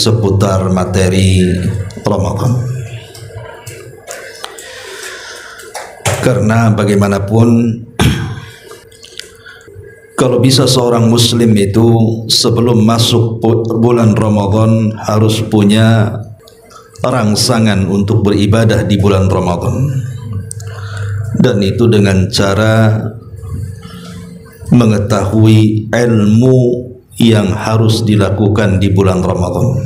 seputar materi Ramadan. Karena bagaimanapun kalau bisa seorang muslim itu sebelum masuk bulan Ramadan harus punya rangsangan untuk beribadah di bulan Ramadan, dan itu dengan cara mengetahui ilmu yang harus dilakukan di bulan Ramadan.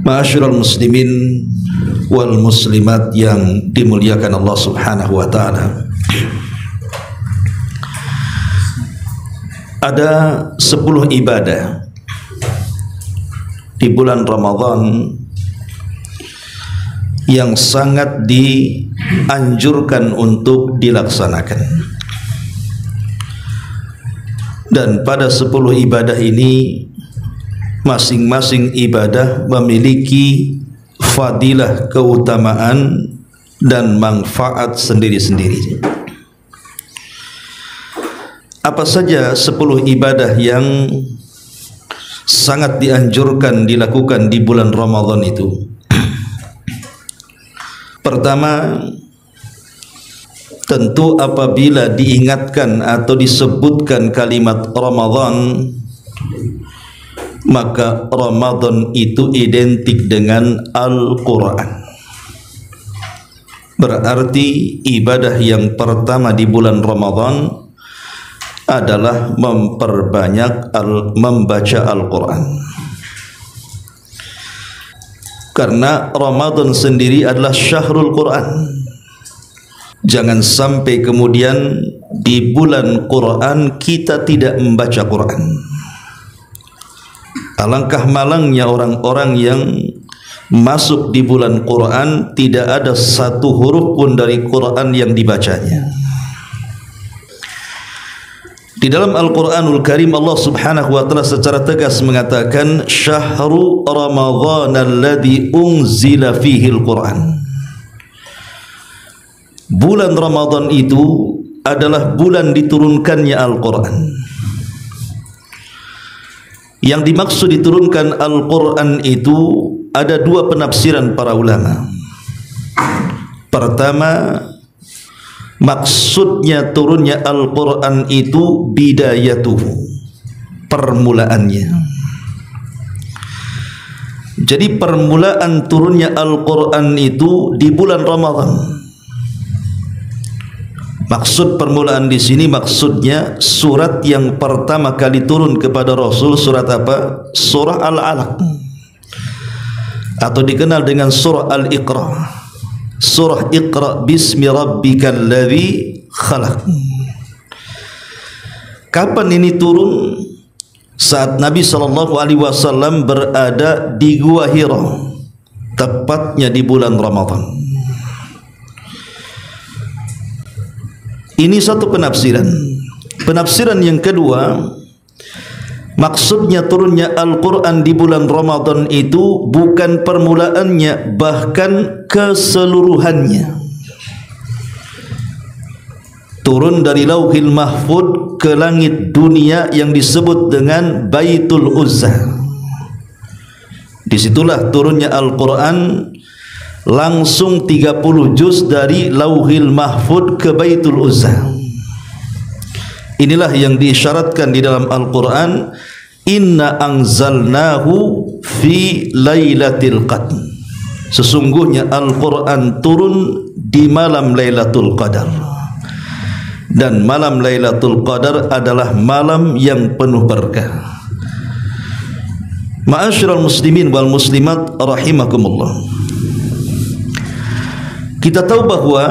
Ma'asyiral muslimin wal muslimat yang dimuliakan Allah Subhanahu wa taala. Ada 10 ibadah di bulan Ramadan yang sangat dianjurkan untuk dilaksanakan. Dan pada 10 ibadah ini masing-masing ibadah memiliki fadilah, keutamaan dan manfaat sendiri-sendiri. Apa saja 10 ibadah yang sangat dianjurkan dilakukan di bulan Ramadan itu? Pertama, tentu apabila diingatkan atau disebutkan kalimat Ramadan, maka Ramadan itu identik dengan Al-Quran. Berarti ibadah yang pertama di bulan Ramadan adalah memperbanyak membaca Al-Quran. Karena Ramadan sendiri adalah syahrul Quran. Jangan sampai kemudian di bulan Quran kita tidak membaca Quran. Alangkah malangnya orang-orang yang masuk di bulan Quran tidak ada satu huruf pun dari Quran yang dibacanya. Di dalam Al-Quranul Karim Allah Subhanahu wa ta'ala secara tegas mengatakan Syahru Ramadhan alladhi unzila fihi Al-Quran. Bulan Ramadan itu adalah bulan diturunkannya Al-Quran. Yang dimaksud diturunkan Al-Quran itu ada 2 penafsiran para ulama. Pertama, maksudnya turunnya Al-Quran itu bidayatuhu, permulaannya. Jadi permulaan turunnya Al-Quran itu di bulan Ramadan. Maksud permulaan di sini maksudnya surat yang pertama kali turun kepada Rasul, surat apa? Surah Al-Alaq, atau dikenal dengan surah Al-Iqra. Surah Iqra bismi rabbikal ladzi khalaq. Kapan ini turun? Saat Nabi SAW berada di Gua Hira, tepatnya di bulan Ramadan. Ini satu penafsiran. Penafsiran yang kedua, maksudnya turunnya Al-Quran di bulan Ramadan itu bukan permulaannya, bahkan keseluruhannya. Turun dari Lauhil Mahfud ke langit dunia yang disebut dengan Baitul Uzzah. Disitulah turunnya Al-Quran, langsung 30 juz dari Lauhil Mahfud ke Baitul Uzzah. Inilah yang diisyaratkan di dalam Al-Quran, inna anzalnahu fi lailatul qadr. Sesungguhnya Al-Quran turun di malam Lailatul Qadar. Dan malam Lailatul Qadar adalah malam yang penuh berkah. Ma'asyiral muslimin wal muslimat rahimakumullah. Kita tahu bahwa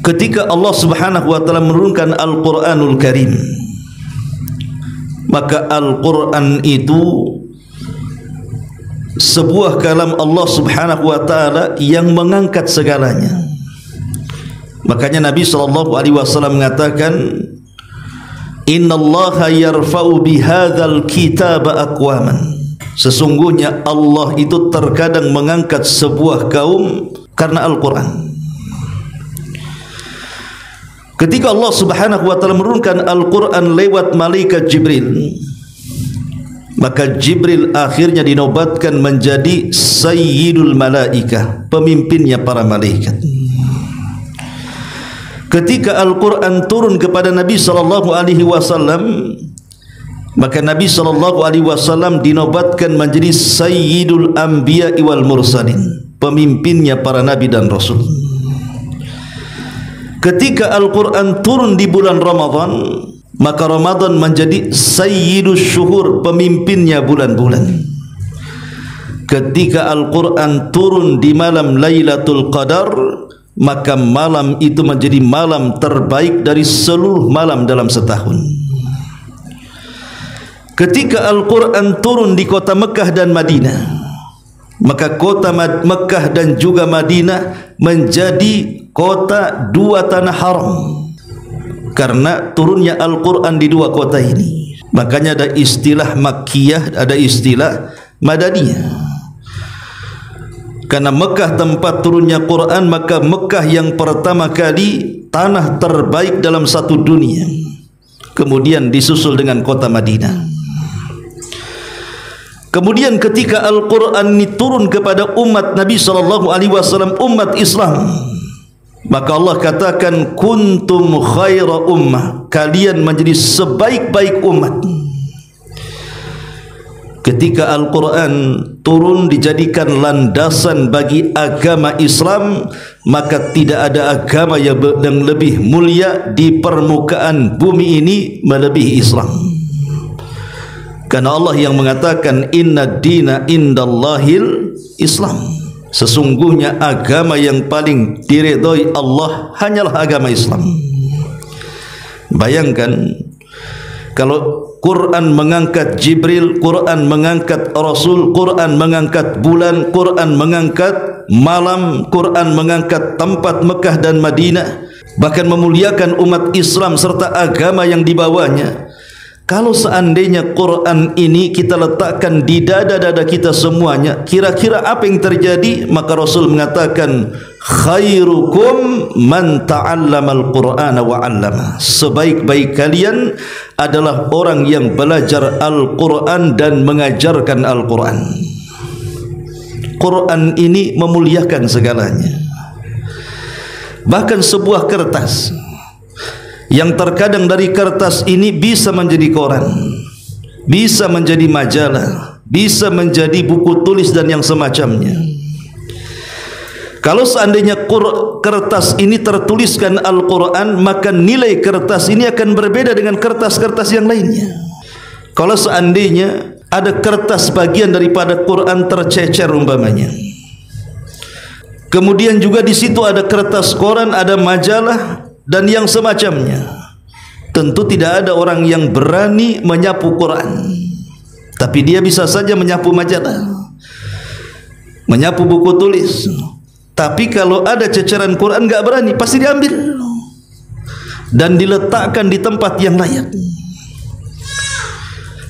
ketika Allah Subhanahu wa ta'ala menurunkan Al-Quranul Karim, maka Al-Quran itu sebuah kalam Allah Subhanahu wa ta'ala yang mengangkat segalanya. Makanya Nabi SAW mengatakan, innallaha yarfa'u bihadzal kitaba aqwaman. Sesungguhnya Allah itu terkadang mengangkat sebuah kaum karena Al-Quran. Ketika Allah Subhanahu wa ta'ala menurunkan Al-Quran lewat malaikat Jibril, maka Jibril akhirnya dinobatkan menjadi Sayyidul Malaikah, pemimpinnya para malaikat. Ketika Al-Quran turun kepada Nabi SAW, maka Nabi SAW dinobatkan menjadi Sayyidul Anbiya wal Mursalin, pemimpinnya para nabi dan rasul. Ketika Al-Quran turun di bulan Ramadan, maka Ramadan menjadi Sayyidus Syuhur, pemimpinnya bulan-bulan. Ketika Al-Quran turun di malam Lailatul Qadar, maka malam itu menjadi malam terbaik dari seluruh malam dalam setahun. Ketika Al-Quran turun di kota Mekah dan Madinah, maka kota Mekah dan juga Madinah menjadi kota dua tanah haram, karena turunnya Al-Quran di dua kota ini. Makanya ada istilah Makkiyah, ada istilah Madaniyah. Karena Mekah tempat turunnya Quran, maka Mekah yang pertama kali tanah terbaik dalam satu dunia, kemudian disusul dengan kota Madinah. Kemudian ketika Al-Quran ini turun kepada umat Nabi SAW, umat Islam, maka Allah katakan kuntum khaira ummah, kalian menjadi sebaik-baik umat. Ketika Al-Quran turun dijadikan landasan bagi agama Islam, maka tidak ada agama yang lebih mulia di permukaan bumi ini melebihi Islam. Karena Allah yang mengatakan inna dina indallahil Islam, sesungguhnya agama yang paling diridhoi Allah hanyalah agama Islam. Bayangkan kalau Quran mengangkat Jibril, Quran mengangkat Rasul, Quran mengangkat bulan, Quran mengangkat malam, Quran mengangkat tempat Mekah dan Madinah, bahkan memuliakan umat Islam serta agama yang dibawanya. Kalau seandainya Quran ini kita letakkan di dada-dada kita semuanya, kira-kira apa yang terjadi? Maka Rasul mengatakan khairukum man ta'allamal Qur'ana wa 'allama. Sebaik-baik kalian adalah orang yang belajar Al-Quran dan mengajarkan Al-Quran. Quran ini memuliakan segalanya. Bahkan sebuah kertas yang terkadang dari kertas ini bisa menjadi koran, bisa menjadi majalah, bisa menjadi buku tulis dan yang semacamnya. Kalau seandainya kertas ini tertuliskan Al-Quran, maka nilai kertas ini akan berbeda dengan kertas-kertas yang lainnya. Kalau seandainya ada kertas bagian daripada Quran tercecer umpamanya, kemudian juga di situ ada kertas koran, ada majalah dan yang semacamnya, tentu tidak ada orang yang berani menyapu Quran, tapi dia bisa saja menyapu majalah, menyapu buku tulis. Tapi kalau ada ceceran Quran enggak berani, pasti diambil dan diletakkan di tempat yang layak.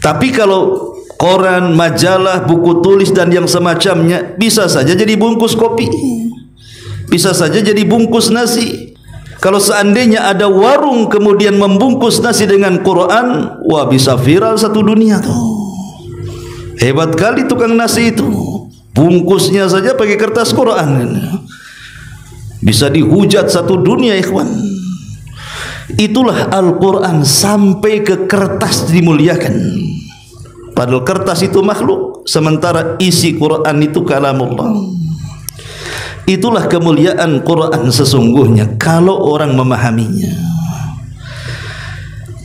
Tapi kalau koran, majalah, buku tulis dan yang semacamnya, bisa saja jadi bungkus kopi, bisa saja jadi bungkus nasi. Kalau seandainya ada warung kemudian membungkus nasi dengan Quran, wah bisa viral satu dunia tuh. Hebat kali tukang nasi itu, bungkusnya saja pakai kertas Quran, bisa dihujat satu dunia ikhwan. Itulah Al-Quran, sampai ke kertas dimuliakan. Padahal kertas itu makhluk, sementara isi Quran itu kalamullah. Itulah kemuliaan Quran sesungguhnya kalau orang memahaminya.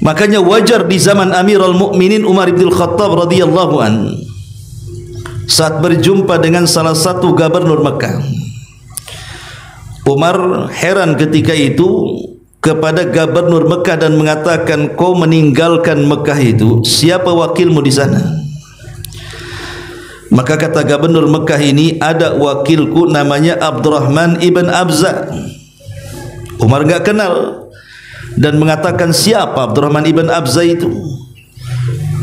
Makanya wajar di zaman Amirul Mukminin Umar bin Khattab radhiyallahu an, saat berjumpa dengan salah satu gubernur Mekah, Umar heran ketika itu kepada gubernur Mekah dan mengatakan, kau meninggalkan Mekah itu, siapa wakilmu di sana? Maka kata gubernur Mekah ini, ada wakilku namanya Abdurrahman ibn Abza. Umar enggak kenal dan mengatakan, siapa Abdurrahman ibn Abza itu?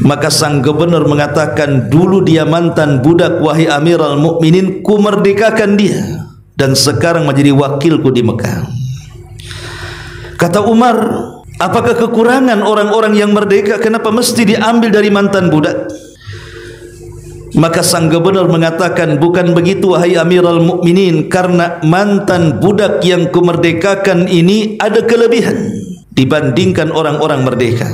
Maka sang gubernur mengatakan, dulu dia mantan budak, wahai Amirul Mukminin, ku merdekakan dia dan sekarang menjadi wakilku di Mekah. Kata Umar, apakah kekurangan orang-orang yang merdeka? Kenapa mesti diambil dari mantan budak? Maka sang gubernur mengatakan, bukan begitu wahai Amirul Mukminin, karena mantan budak yang kumerdekakan ini ada kelebihan dibandingkan orang-orang merdeka.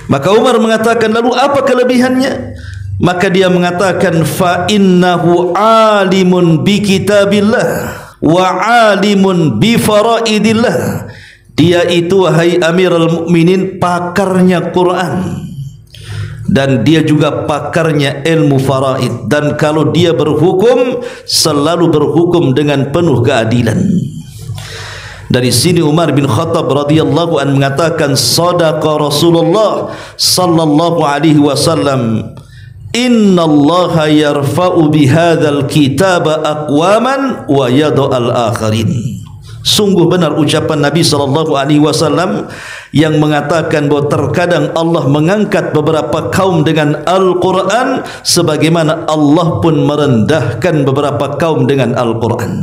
Maka Umar mengatakan, lalu apa kelebihannya? Maka dia mengatakan, fa innahu alimun bi kitabillah wa alimun bi faraidillah. Dia itu wahai Amirul Mukminin pakarnya Quran, dan dia juga pakarnya ilmu faraid, dan kalau dia berhukum selalu berhukum dengan penuh keadilan. Dari sini Umar bin Khattab radhiyallahu anhu mengatakan, sadaqa Rasulullah sallallahu alaihi wasallam, innallaha yarfa'u bihadzal kitaba aqwaman wa yad'al akharin. Sungguh benar ucapan Nabi sallallahu alaihi wasallam yang mengatakan bahwa terkadang Allah mengangkat beberapa kaum dengan Al-Qur'an sebagaimana Allah pun merendahkan beberapa kaum dengan Al-Qur'an.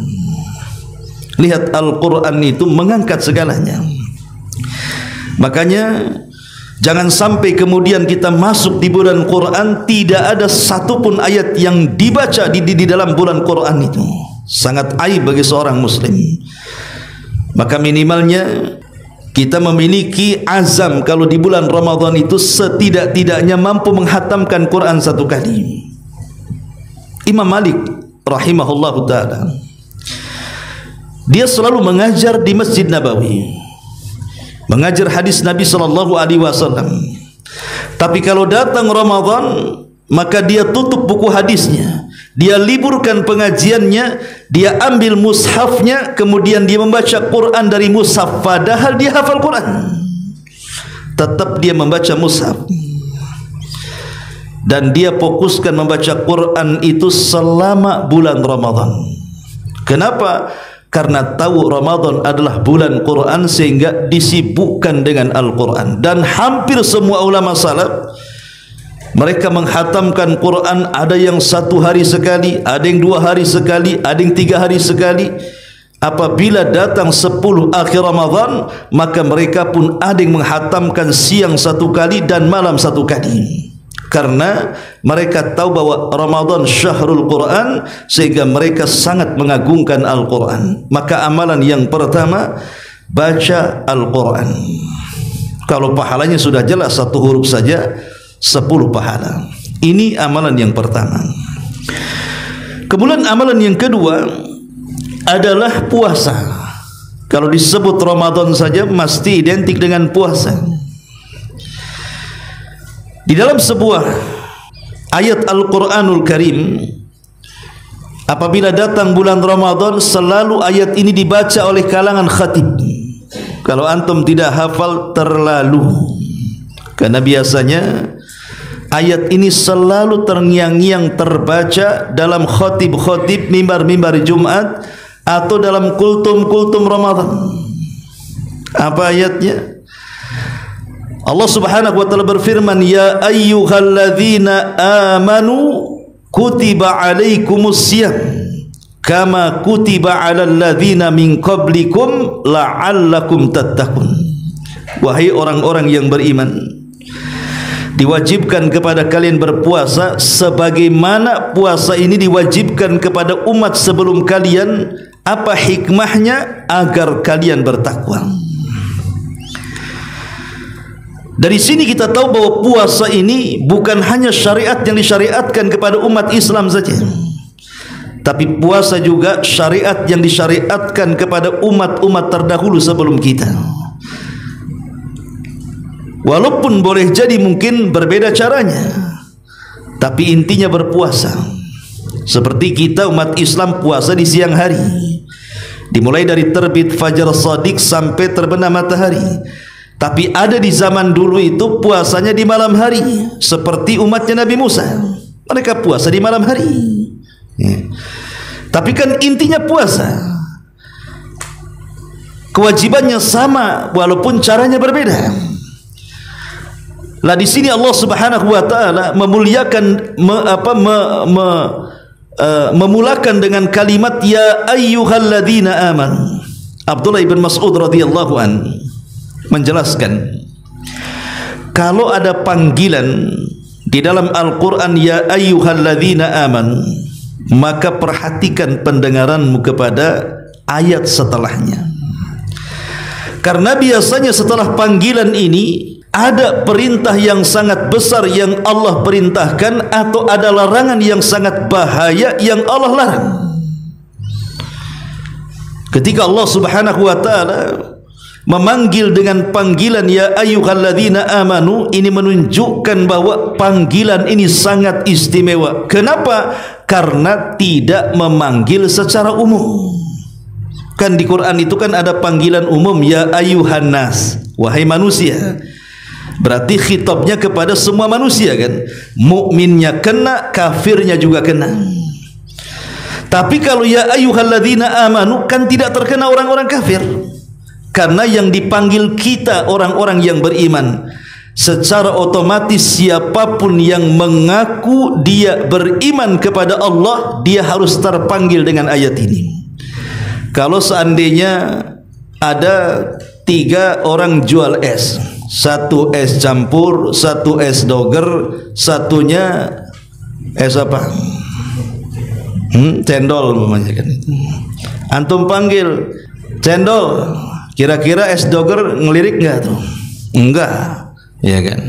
Lihat, Al-Qur'an itu mengangkat segalanya. Makanya jangan sampai kemudian kita masuk di bulan Quran tidak ada satupun ayat yang dibaca di dalam bulan Quran itu. Sangat aib bagi seorang muslim. Maka minimalnya kita memiliki azam kalau di bulan Ramadan itu setidak-tidaknya mampu menghatamkan Quran satu kali. Imam Malik rahimahullahu ta'ala, dia selalu mengajar di Masjid Nabawi, mengajar hadis Nabi sallallahu alaihi wasallam. Tapi kalau datang Ramadan, maka dia tutup buku hadisnya, dia liburkan pengajiannya, dia ambil mushafnya, kemudian dia membaca Quran dari mushaf, padahal dia hafal Quran. Tetap dia membaca mushaf, dan dia fokuskan membaca Quran itu selama bulan Ramadan. Kenapa? Karena tahu Ramadan adalah bulan Quran, sehingga disibukkan dengan Al-Quran. Dan hampir semua ulama salaf, mereka menghatamkan Quran, ada yang 1 hari sekali, ada yang 2 hari sekali, ada yang 3 hari sekali. Apabila datang 10 akhir Ramadan, maka mereka pun ada yang menghatamkan siang 1 kali dan malam 1 kali. Karena mereka tahu bahwa Ramadan syahrul Quran, sehingga mereka sangat mengagungkan Al-Quran. Maka amalan yang pertama, baca Al-Quran. Kalau pahalanya sudah jelas, 1 huruf saja 10 pahala. Ini amalan yang pertama. Kemudian amalan yang kedua adalah puasa. Kalau disebut Ramadan saja mesti identik dengan puasa. Di dalam sebuah ayat Al-Quranul Karim, apabila datang bulan Ramadan, selalu ayat ini dibaca oleh kalangan khatib. Kalau antum tidak hafal, terlalu, karena biasanya ayat ini selalu terngiang-ngiang terbaca dalam khotib-khotib mimbar-mimbar Jumat atau dalam kultum-kultum Ramadan. Apa ayatnya? Allah Subhanahu wa taala berfirman, ya ayyuhalladzina amanu kutiba alaikumus syiyam kama kutiba alal ladzina min qablikum la'allakum tattaqun. Wahai orang-orang yang beriman, diwajibkan kepada kalian berpuasa sebagaimana puasa ini diwajibkan kepada umat sebelum kalian. Apa hikmahnya? Agar kalian bertakwa. Dari sini kita tahu bahwa puasa ini bukan hanya syariat yang disyariatkan kepada umat Islam saja, tapi puasa juga syariat yang disyariatkan kepada umat-umat terdahulu sebelum kita. Walaupun boleh jadi mungkin berbeda caranya, tapi intinya berpuasa. Seperti kita umat Islam puasa di siang hari, dimulai dari terbit fajar shadiq sampai terbenam matahari. Tapi ada di zaman dulu itu puasanya di malam hari, seperti umatnya Nabi Musa, mereka puasa di malam hari. Tapi kan intinya puasa, kewajibannya sama walaupun caranya berbeda. Lah di sini Allah Subhanahu wa taala memuliakan memulakan dengan kalimat ya ayyuhalladzina amanu. Abdullah bin Mas'ud radhiyallahu anhu menjelaskan, kalau ada panggilan di dalam Al-Quran, ya ayyuhalladzina amanu, maka perhatikan pendengaranmu kepada ayat setelahnya. Karena biasanya setelah panggilan ini ada perintah yang sangat besar yang Allah perintahkan, atau ada larangan yang sangat bahaya yang Allah larang. Ketika Allah Subhanahu wa ta'ala memanggil dengan panggilan ya ayyuhalladzina amanu, ini menunjukkan bahwa panggilan ini sangat istimewa. Kenapa? Karena tidak memanggil secara umum. Kan di Quran itu kan ada panggilan umum, ya ayyuhan nas, wahai manusia. Berarti khitabnya kepada semua manusia kan. Mukminnya kena, kafirnya juga kena. Tapi kalau ya ayyuhalladzina amanu kan tidak terkena orang-orang kafir. Karena yang dipanggil kita orang-orang yang beriman. Secara otomatis siapapun yang mengaku dia beriman kepada Allah, dia harus terpanggil dengan ayat ini. Kalau seandainya ada 3 orang jual es, 1 es campur, 1 es doger, satunya es apa? Cendol namanya kan. Antum panggil cendol, kira-kira es doger ngelirik enggak tuh? Enggak, ya kan?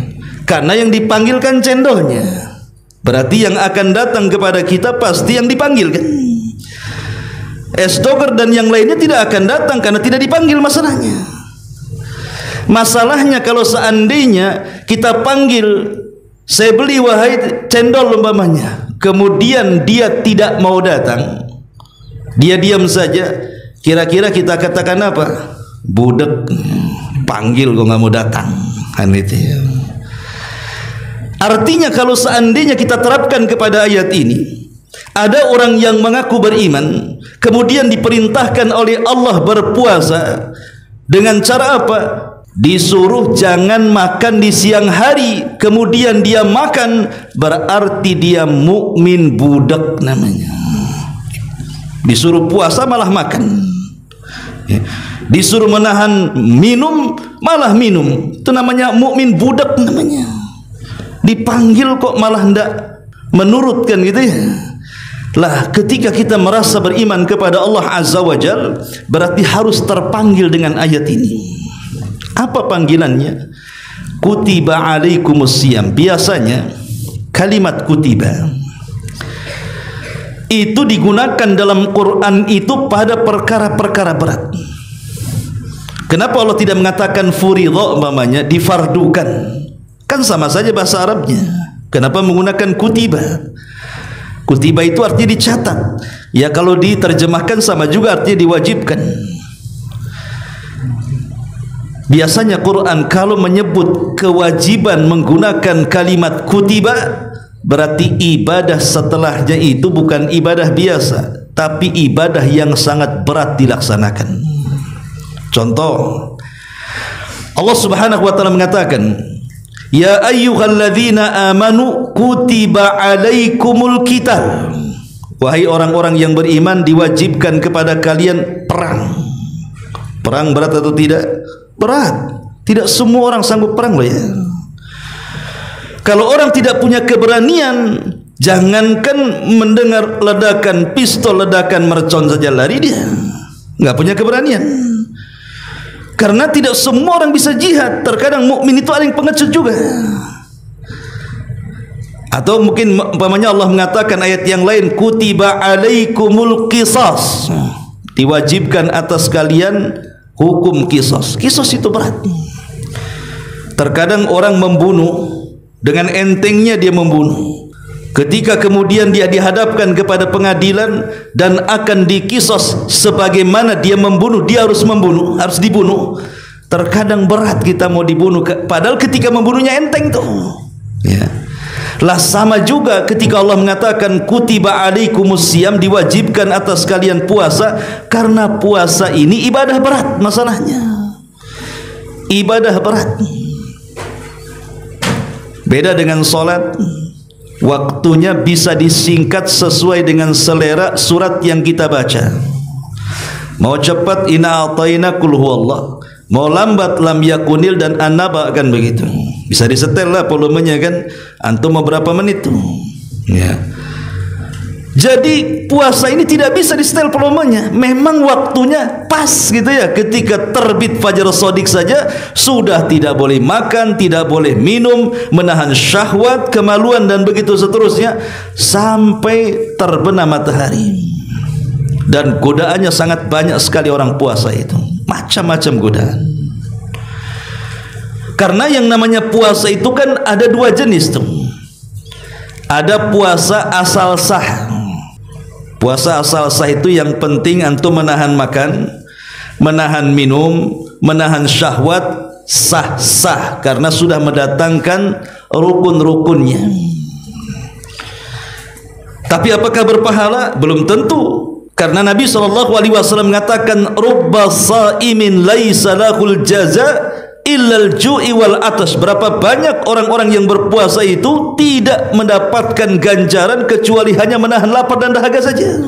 Karena yang dipanggil kan cendolnya. Berarti yang akan datang kepada kita pasti yang dipanggil kan? Es doger dan yang lainnya tidak akan datang karena tidak dipanggil masalahnya. Masalahnya kalau seandainya kita panggil, saya beli wahai cendol umpamanya, kemudian dia tidak mau datang, dia diam saja, kira-kira kita katakan apa? Budek, panggil kok nggak mau datang, kan itu ya. Artinya kalau seandainya kita terapkan kepada ayat ini, ada orang yang mengaku beriman, kemudian diperintahkan oleh Allah berpuasa dengan cara apa? Disuruh jangan makan di siang hari, kemudian dia makan, berarti dia mukmin budak namanya. Disuruh puasa malah makan, disuruh menahan minum malah minum, itu namanya mukmin budak namanya. Dipanggil kok malah hendak menurutkan gitu ya. Lah ketika kita merasa beriman kepada Allah Azza wa Jal, berarti harus terpanggil dengan ayat ini. Apa panggilannya? Kutiba alaikumusiyam. Biasanya kalimat kutiba itu digunakan dalam Quran itu pada perkara-perkara berat. Kenapa Allah tidak mengatakan furidha umpamanya, difardukan? Kan sama saja bahasa Arabnya. Kenapa menggunakan kutiba? Kutiba itu artinya dicatat. Ya kalau diterjemahkan sama juga artinya diwajibkan. Biasanya Quran kalau menyebut kewajiban menggunakan kalimat kutiba, berarti ibadah setelahnya itu bukan ibadah biasa, tapi ibadah yang sangat berat dilaksanakan. Contoh, Allah Subhanahu wa ta'ala mengatakan, ya ayyuhalladzina amanu kutiba alaikumul qital. Wahai orang-orang yang beriman, diwajibkan kepada kalian perang. Perang berat atau tidak? Berat. Tidak semua orang sanggup perang loh ya. Kalau orang tidak punya keberanian, jangankan mendengar ledakan pistol, ledakan mercon saja lari dia. Nggak punya keberanian. Karena tidak semua orang bisa jihad. Terkadang mukmin itu ada yang pengecut juga. Atau mungkin umpamanya Allah mengatakan ayat yang lain, kutiba alaikumul qisas. Diwajibkan atas kalian hukum qisas. Qisas itu berat. Terkadang orang membunuh dengan entengnya, dia membunuh. Ketika kemudian dia dihadapkan kepada pengadilan dan akan dikisos sebagaimana dia membunuh, dia harus membunuh, harus dibunuh. Terkadang berat kita mau dibunuh, padahal ketika membunuhnya enteng tuh. Ya. Lah sama juga ketika Allah mengatakan kutiba alaikumusiyam, diwajibkan atas kalian puasa, karena puasa ini ibadah berat masalahnya. Ibadah berat. Beda dengan sholat, waktunya bisa disingkat sesuai dengan selera surat yang kita baca. Mau cepat inna a'tayna kul huwallah, mau lambat lam yakunil dan an-naba, kan begitu. Bisa disetel lah volumenya kan. Antum mau berapa menit tuh? Ya. Jadi puasa ini tidak bisa disetel volumenya. Memang waktunya pas gitu ya. Ketika terbit fajar shadiq saja sudah tidak boleh makan, tidak boleh minum, menahan syahwat, kemaluan dan begitu seterusnya sampai terbenam matahari. Dan godaannya sangat banyak sekali orang puasa itu. Macam-macam godaan. Karena yang namanya puasa itu kan ada dua jenis tuh. Ada puasa asal sah. Puasa asal sah itu yang penting antum menahan makan, menahan minum, menahan syahwat sah-sah karena sudah mendatangkan rukun-rukunnya. Tapi apakah berpahala? Belum tentu. Karena Nabi SAW mengatakan rubba sa'imin laisa lahul jaza illal ju'i wal atas. Berapa banyak orang-orang yang berpuasa itu tidak mendapatkan ganjaran kecuali hanya menahan lapar dan dahaga saja.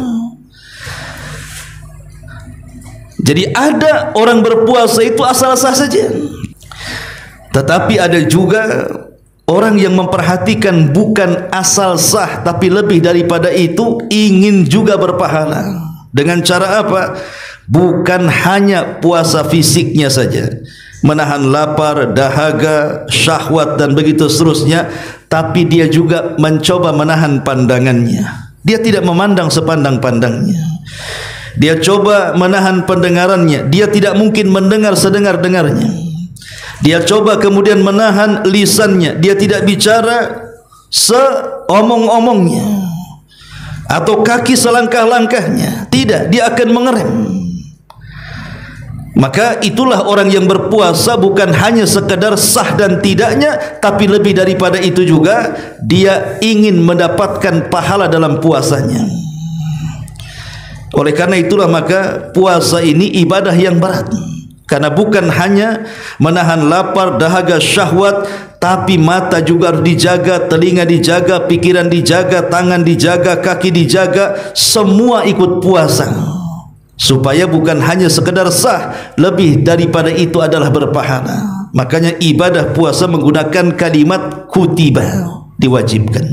Jadi ada orang berpuasa itu asal-asal saja. Tetapi ada juga orang yang memperhatikan bukan asal sah, tapi lebih daripada itu ingin juga berpahala. Dengan cara apa? Bukan hanya puasa fisiknya saja, menahan lapar, dahaga, syahwat dan begitu seterusnya, tapi dia juga mencoba menahan pandangannya. Dia tidak memandang sepandang-pandangnya. Dia coba menahan pendengarannya. Dia tidak mungkin mendengar sedengar-dengarnya. Dia coba kemudian menahan lisannya. Dia tidak bicara seomong-omongnya atau kaki selangkah-langkahnya. Tidak, dia akan mengerem. Maka itulah orang yang berpuasa bukan hanya sekedar sah dan tidaknya, tapi lebih daripada itu juga dia ingin mendapatkan pahala dalam puasanya. Oleh karena itulah maka puasa ini ibadah yang berat. Karena bukan hanya menahan lapar, dahaga, syahwat, tapi mata juga harus dijaga, telinga dijaga, pikiran dijaga, tangan dijaga, kaki dijaga, semua ikut puasa. Supaya bukan hanya sekedar sah, lebih daripada itu adalah berpahala. Makanya ibadah puasa menggunakan kalimat kutiba, diwajibkan.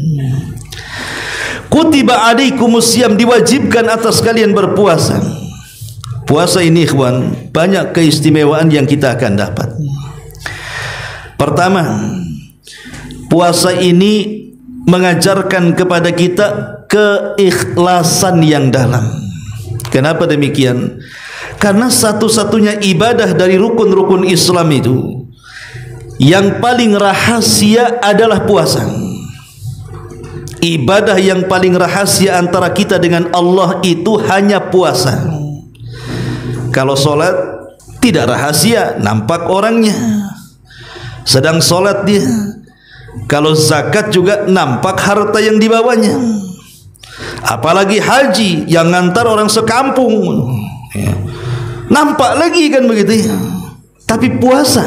Kutiba alaikumusiyam, diwajibkan atas kalian berpuasa. Puasa ini ikhwan, banyak keistimewaan yang kita akan dapat. Pertama, puasa ini mengajarkan kepada kita keikhlasan yang dalam. Kenapa demikian? Karena satu-satunya ibadah dari rukun-rukun Islam itu yang paling rahasia adalah puasa. Ibadah yang paling rahasia antara kita dengan Allah itu hanya puasa. Kalau solat tidak rahasia, nampak orangnya, sedang solat dia. Kalau zakat juga nampak harta yang dibawanya. Apalagi haji yang ngantar orang sekampung, ya, nampak lagi kan begitu ya. Tapi puasa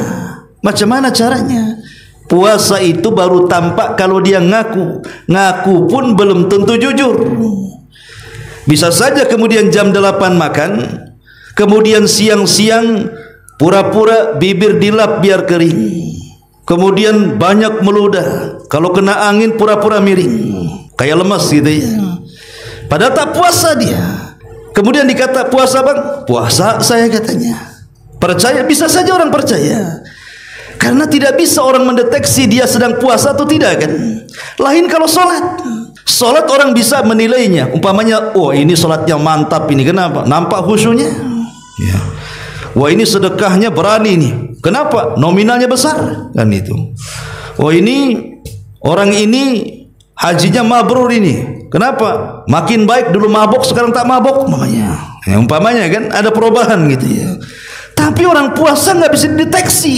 macam mana caranya? Puasa itu baru tampak kalau dia ngaku. Ngaku pun belum tentu jujur. Bisa saja kemudian jam 8 makan, kemudian siang-siang pura-pura bibir dilap biar kering, kemudian banyak meludah, kalau kena angin pura-pura miring, kayak lemas gitu ya. Padahal tak puasa dia. Kemudian dikata puasa bang, puasa saya katanya. Percaya, bisa saja orang percaya. Karena tidak bisa orang mendeteksi dia sedang puasa atau tidak kan. Lain kalau solat. Solat orang bisa menilainya. Umpamanya, oh ini solatnya mantap ini. Kenapa? Nampak khusyuknya. Ya. Wah ini sedekahnya berani nih. Kenapa? Nominalnya besar. Kan itu. Oh ini orang ini hajinya mabrur ini. Kenapa? Makin baik, dulu mabok sekarang tak mabok umpamanya. Ya, umpamanya kan ada perubahan gitu ya. Tapi orang puasa nggak bisa dideteksi.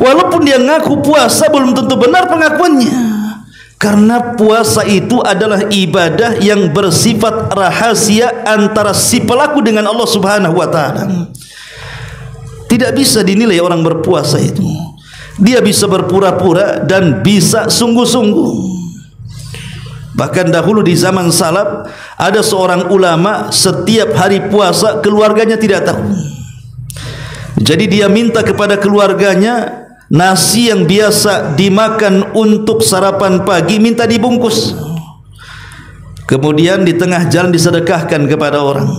Walaupun dia ngaku puasa belum tentu benar pengakuannya. Karena puasa itu adalah ibadah yang bersifat rahasia antara si pelaku dengan Allah Subhanahu wa taala. Tidak bisa dinilai orang berpuasa itu. Dia bisa berpura-pura dan bisa sungguh-sungguh. Bahkan dahulu di zaman salaf ada seorang ulama setiap hari puasa keluarganya tidak tahu. Jadi dia minta kepada keluarganya nasi yang biasa dimakan untuk sarapan pagi minta dibungkus. Kemudian di tengah jalan disedekahkan kepada orang.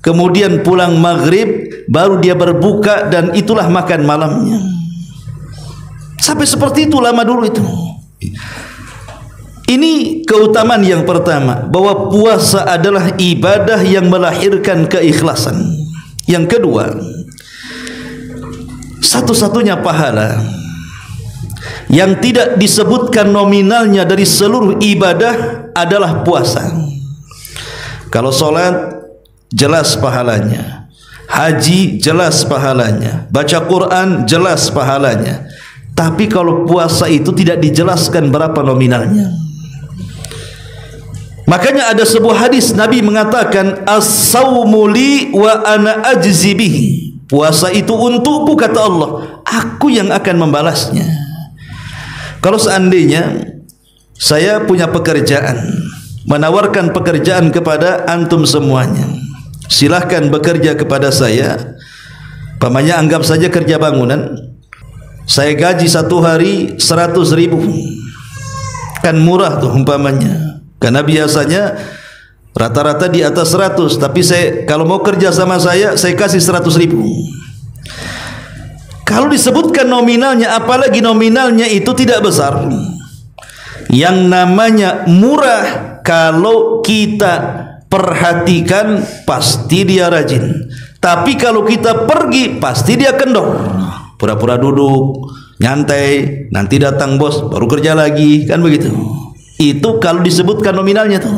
Kemudian pulang maghrib baru dia berbuka dan itulah makan malamnya. Sampai seperti itu lama dulu itu. Ini keutamaan yang pertama, bahwa puasa adalah ibadah yang melahirkan keikhlasan. Yang kedua, satu-satunya pahala yang tidak disebutkan nominalnya dari seluruh ibadah adalah puasa. Kalau sholat jelas pahalanya, haji jelas pahalanya, baca Quran jelas pahalanya. Tapi kalau puasa itu tidak dijelaskan berapa nominalnya. Makanya ada sebuah hadis Nabi mengatakan, as-sawmu li wa ana ajzi bihi. Puasa itu untukku, kata Allah, aku yang akan membalasnya. Kalau seandainya saya punya pekerjaan, menawarkan pekerjaan kepada antum semuanya, silahkan bekerja kepada saya. Pamannya anggap saja kerja bangunan, saya gaji satu hari 100.000, kan murah tuh umpamanya. Karena biasanya rata-rata di atas 100, tapi saya kalau mau kerja sama saya kasih 100.000. Kalau disebutkan nominalnya, apalagi nominalnya itu tidak besar. Yang namanya murah kalau kita perhatikan pasti dia rajin. Tapi kalau kita pergi pasti dia kendor. Pura-pura duduk, nyantai, nanti datang bos baru kerja lagi, kan begitu. Itu kalau disebutkan nominalnya tuh.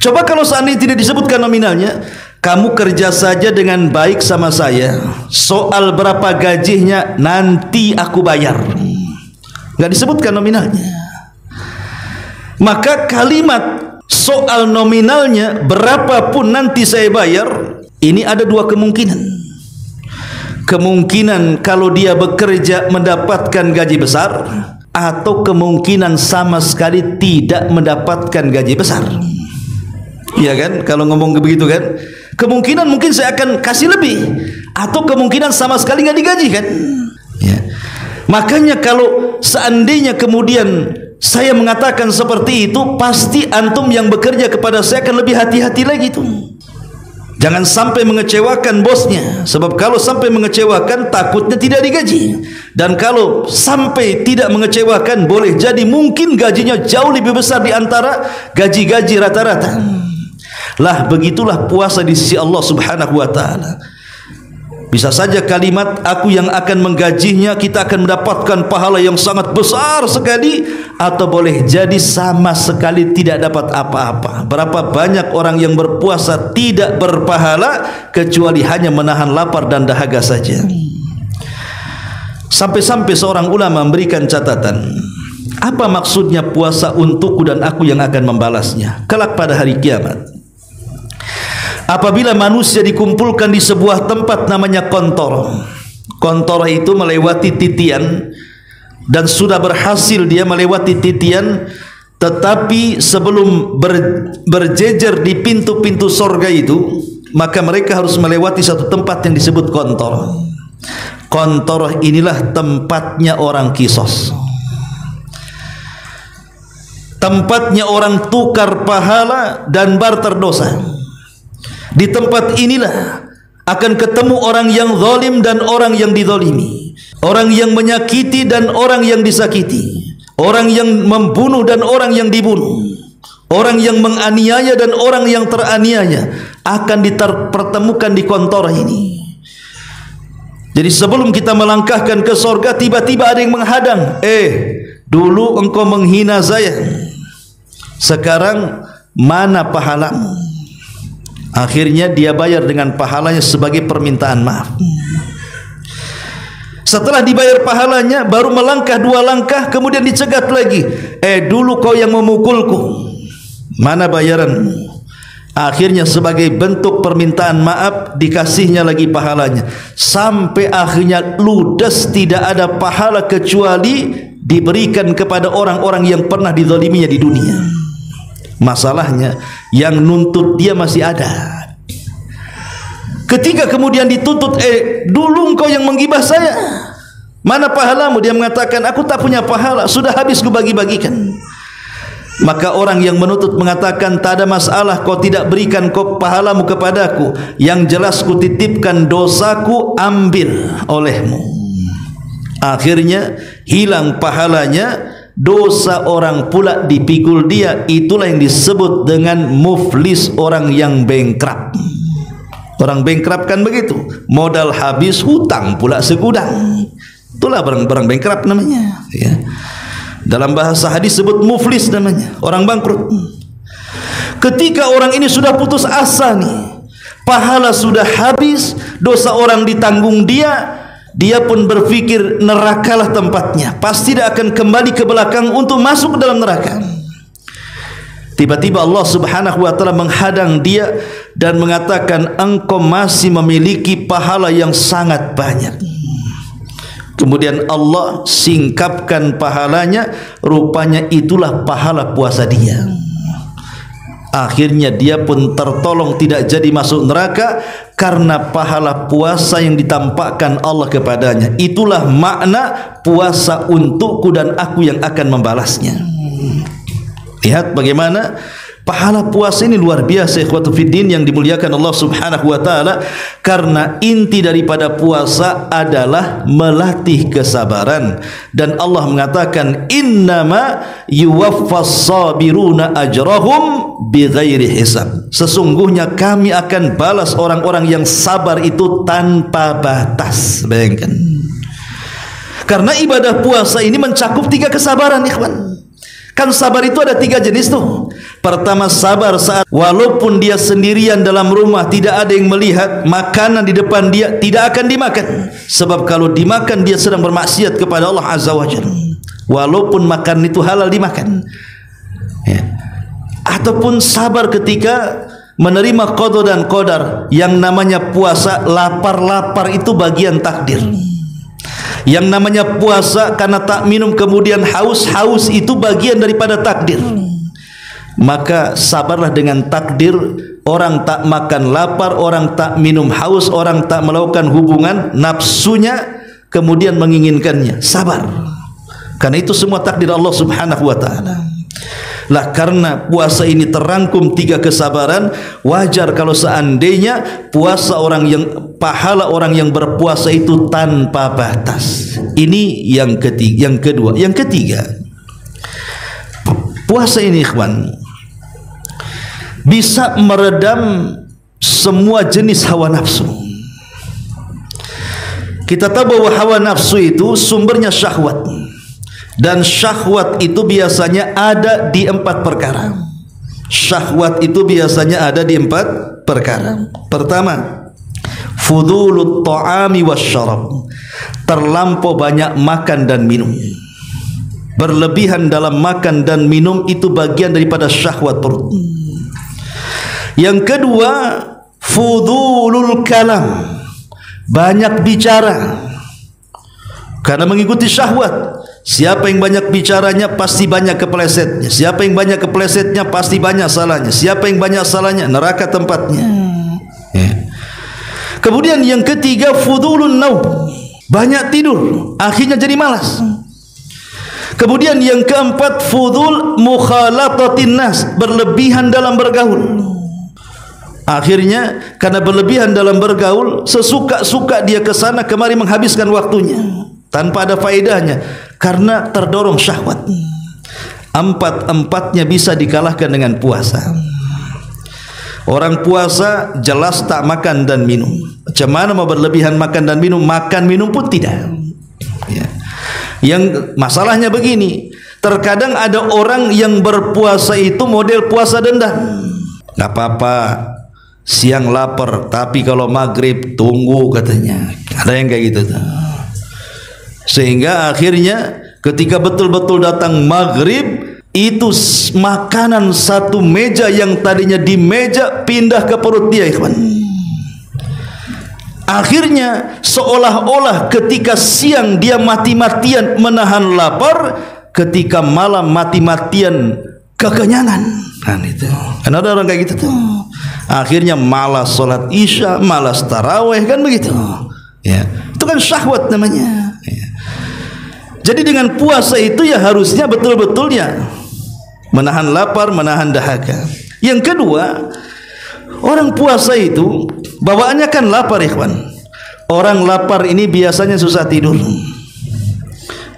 Coba kalau seandainya tidak disebutkan nominalnya, kamu kerja saja dengan baik sama saya, soal berapa gajinya nanti aku bayar, nggak disebutkan nominalnya. Maka kalimat soal nominalnya berapapun nanti saya bayar, ini ada dua kemungkinan. Kemungkinan kalau dia bekerja mendapatkan gaji besar, atau kemungkinan sama sekali tidak mendapatkan gaji besar. Iya kan? Kalau ngomong begitu kan, kemungkinan mungkin saya akan kasih lebih, atau kemungkinan sama sekali nggak digaji kan? Ya. Makanya kalau seandainya kemudian saya mengatakan seperti itu, pasti antum yang bekerja kepada saya akan lebih hati-hati lagi tuh. Jangan sampai mengecewakan bosnya, sebab kalau sampai mengecewakan takutnya tidak digaji. Dan kalau sampai tidak mengecewakan, boleh jadi mungkin gajinya jauh lebih besar di antara gaji-gaji rata-rata. Lah begitulah puasa di sisi Allah Subhanahu wa taala. Bisa saja kalimat aku yang akan menggajinya, kita akan mendapatkan pahala yang sangat besar sekali, atau boleh jadi sama sekali tidak dapat apa-apa. Berapa banyak orang yang berpuasa tidak berpahala kecuali hanya menahan lapar dan dahaga saja. Sampai-sampai seorang ulama memberikan catatan, apa maksudnya puasa untukku dan aku yang akan membalasnya kelak pada hari kiamat. Apabila manusia dikumpulkan di sebuah tempat namanya kontor. Kontor itu melewati titian, dan sudah berhasil dia melewati titian, tetapi sebelum berjejer di pintu-pintu sorga itu, maka mereka harus melewati satu tempat yang disebut kontor. Kontor inilah tempatnya orang kisos, tempatnya orang tukar pahala dan barter dosa. Di tempat inilah akan ketemu orang yang zalim dan orang yang dizalimi, orang yang menyakiti dan orang yang disakiti, orang yang membunuh dan orang yang dibunuh, orang yang menganiaya dan orang yang teraniaya, akan dipertemukan di kontor ini. Jadi sebelum kita melangkahkan ke sorga, tiba-tiba ada yang menghadang. Dulu engkau menghina saya, sekarang mana pahalamu? Akhirnya dia bayar dengan pahalanya sebagai permintaan maaf. Setelah dibayar pahalanya, baru melangkah 2 langkah, kemudian dicegat lagi. Dulu kau yang memukulku, mana bayaranmu? Akhirnya sebagai bentuk permintaan maaf dikasihnya lagi pahalanya, sampai akhirnya ludes tidak ada pahala kecuali diberikan kepada orang-orang yang pernah dizaliminya di dunia. Masalahnya yang nuntut dia masih ada. Ketika kemudian dituntut, dulu engkau yang menggibah saya, Mana pahalamu? Dia mengatakan, aku tak punya pahala, sudah habis ku bagi-bagikan. Maka orang yang menuntut mengatakan, tak ada masalah, kau tidak berikan kau pahalamu kepadaku, yang jelas ku titipkan dosaku, ambil olehmu. Akhirnya hilang pahalanya, dosa orang pula dipikul dia. Itulah yang disebut dengan muflis, orang yang bankrupt. Orang bankrupt kan begitu, modal habis, hutang pula segudang. Itulah barang-barang bankrupt namanya, ya. Dalam bahasa hadis sebut muflis namanya, orang bangkrut. Ketika orang ini sudah putus asa nih, pahala sudah habis, dosa orang ditanggung dia, dia pun berpikir nerakalah tempatnya, pasti dia akan kembali ke belakang untuk masuk ke dalam neraka. Tiba-tiba Allah Subhanahu wa ta'ala menghadang dia dan mengatakan, engkau masih memiliki pahala yang sangat banyak. Kemudian Allah singkapkan pahalanya, rupanya itulah pahala puasa dia. Akhirnya dia pun tertolong tidak jadi masuk neraka karena pahala puasa yang ditampakkan Allah kepadanya. Itulah makna puasa untukku dan aku yang akan membalasnya. Lihat bagaimana pahala puasa ini luar biasa, ikhwatu fiddin yang dimuliakan Allah Subhanahu wa ta'ala. Karena inti daripada puasa adalah melatih kesabaran. Dan Allah mengatakan, innama yuwaffas sabiruna ajrahum bighairi hisab. Sesungguhnya kami akan balas orang-orang yang sabar itu tanpa batas. Bayangkan. Karena ibadah puasa ini mencakup 3 kesabaran, ikhwan. Kan sabar itu ada 3 jenis tuh. Pertama, sabar saat walaupun dia sendirian dalam rumah, tidak ada yang melihat, makanan di depan dia tidak akan dimakan. Sebab kalau dimakan dia sedang bermaksiat kepada Allah Azza wa Jalla. Walaupun makan itu halal dimakan, ya. Ataupun sabar ketika menerima qada dan qadar. Yang namanya puasa, lapar-lapar itu bagian takdir. Yang namanya puasa karena tak minum kemudian haus-haus itu bagian daripada takdir. Maka sabarlah dengan takdir. Orang tak makan lapar, orang tak minum haus, orang tak melakukan hubungan nafsunya kemudian menginginkannya. Sabar. Karena itu semua takdir Allah Subhanahu wa ta'ala. Lah karena puasa ini terangkum 3 kesabaran, wajar kalau seandainya puasa orang yang pahala orang yang berpuasa itu tanpa batas. Ini yang ketiga, yang kedua, yang ketiga. Puasa ini, ikhwan, bisa meredam semua jenis hawa nafsu. Kita tahu bahwa hawa nafsu itu sumbernya syahwat. Dan syahwat itu biasanya ada di 4 perkara. Syahwat itu biasanya ada di 4 perkara. Pertama, fudulut ta'ami wasyarab. Terlampau banyak makan dan minum. Berlebihan dalam makan dan minum itu bagian daripada syahwat perut. Yang kedua, fudulul kalam. Banyak bicara karena mengikuti syahwat. Siapa yang banyak bicaranya pasti banyak keplesetnya. Siapa yang banyak keplesetnya pasti banyak salahnya. Siapa yang banyak salahnya, neraka tempatnya. Ya. Kemudian yang ketiga, fudulun naum. Banyak tidur, akhirnya jadi malas. Kemudian yang keempat, fudul mukhalatatin nas. Berlebihan dalam bergaul. Akhirnya karena berlebihan dalam bergaul, sesuka-suka dia ke sana kemari menghabiskan waktunya tanpa ada faedahnya karena terdorong syahwat. 4-empatnya bisa dikalahkan dengan puasa. Orang puasa jelas tak makan dan minum. Macam mana mau berlebihan makan dan minum? Makan minum pun tidak, ya. Yang masalahnya begini, terkadang ada orang yang berpuasa itu model puasa dendam. Gak apa-apa, siang lapar, tapi kalau maghrib tunggu katanya. Ada yang kayak gitu tuh. Sehingga akhirnya ketika betul-betul datang maghrib, itu makanan satu meja yang tadinya di meja pindah ke perut dia, ikhwan. Akhirnya seolah-olah ketika siang dia mati-matian menahan lapar, ketika malam mati-matian kekenyangan. Kan itu. Kan ada orang kayak gitu tuh. Akhirnya malas sholat isya, malas taraweh, kan begitu. Ya, itu kan syahwat namanya. Ya. Jadi dengan puasa itu ya harusnya betul-betulnya menahan lapar, menahan dahaga. Yang kedua, orang puasa itu bawaannya kan lapar, ikhwan. Orang lapar ini biasanya susah tidur.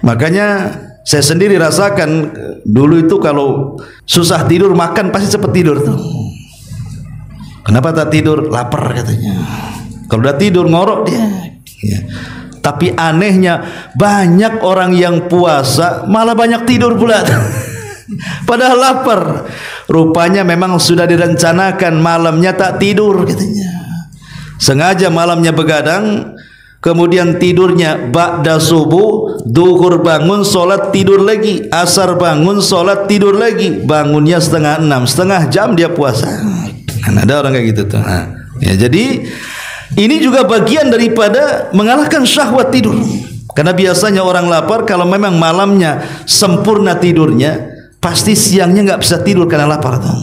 Makanya saya sendiri rasakan dulu itu kalau susah tidur makan pasti cepat tidur tuh. Kenapa tak tidur? Lapar katanya. Kalau udah tidur ngorok dia. Ya. Tapi anehnya banyak orang yang puasa malah banyak tidur pula. Padahal lapar. Rupanya memang sudah direncanakan malamnya tak tidur katanya. Sengaja malamnya begadang, kemudian tidurnya ba'da subuh, duhur bangun sholat tidur lagi, asar bangun sholat tidur lagi, bangunnya 5:30, setengah jam dia puasa. Nah, ada orang kayak gitu tuh. Nah, ya, jadi ini juga bagian daripada mengalahkan syahwat tidur. Karena biasanya orang lapar kalau memang malamnya sempurna tidurnya, pasti siangnya nggak bisa tidur karena lapar tuh.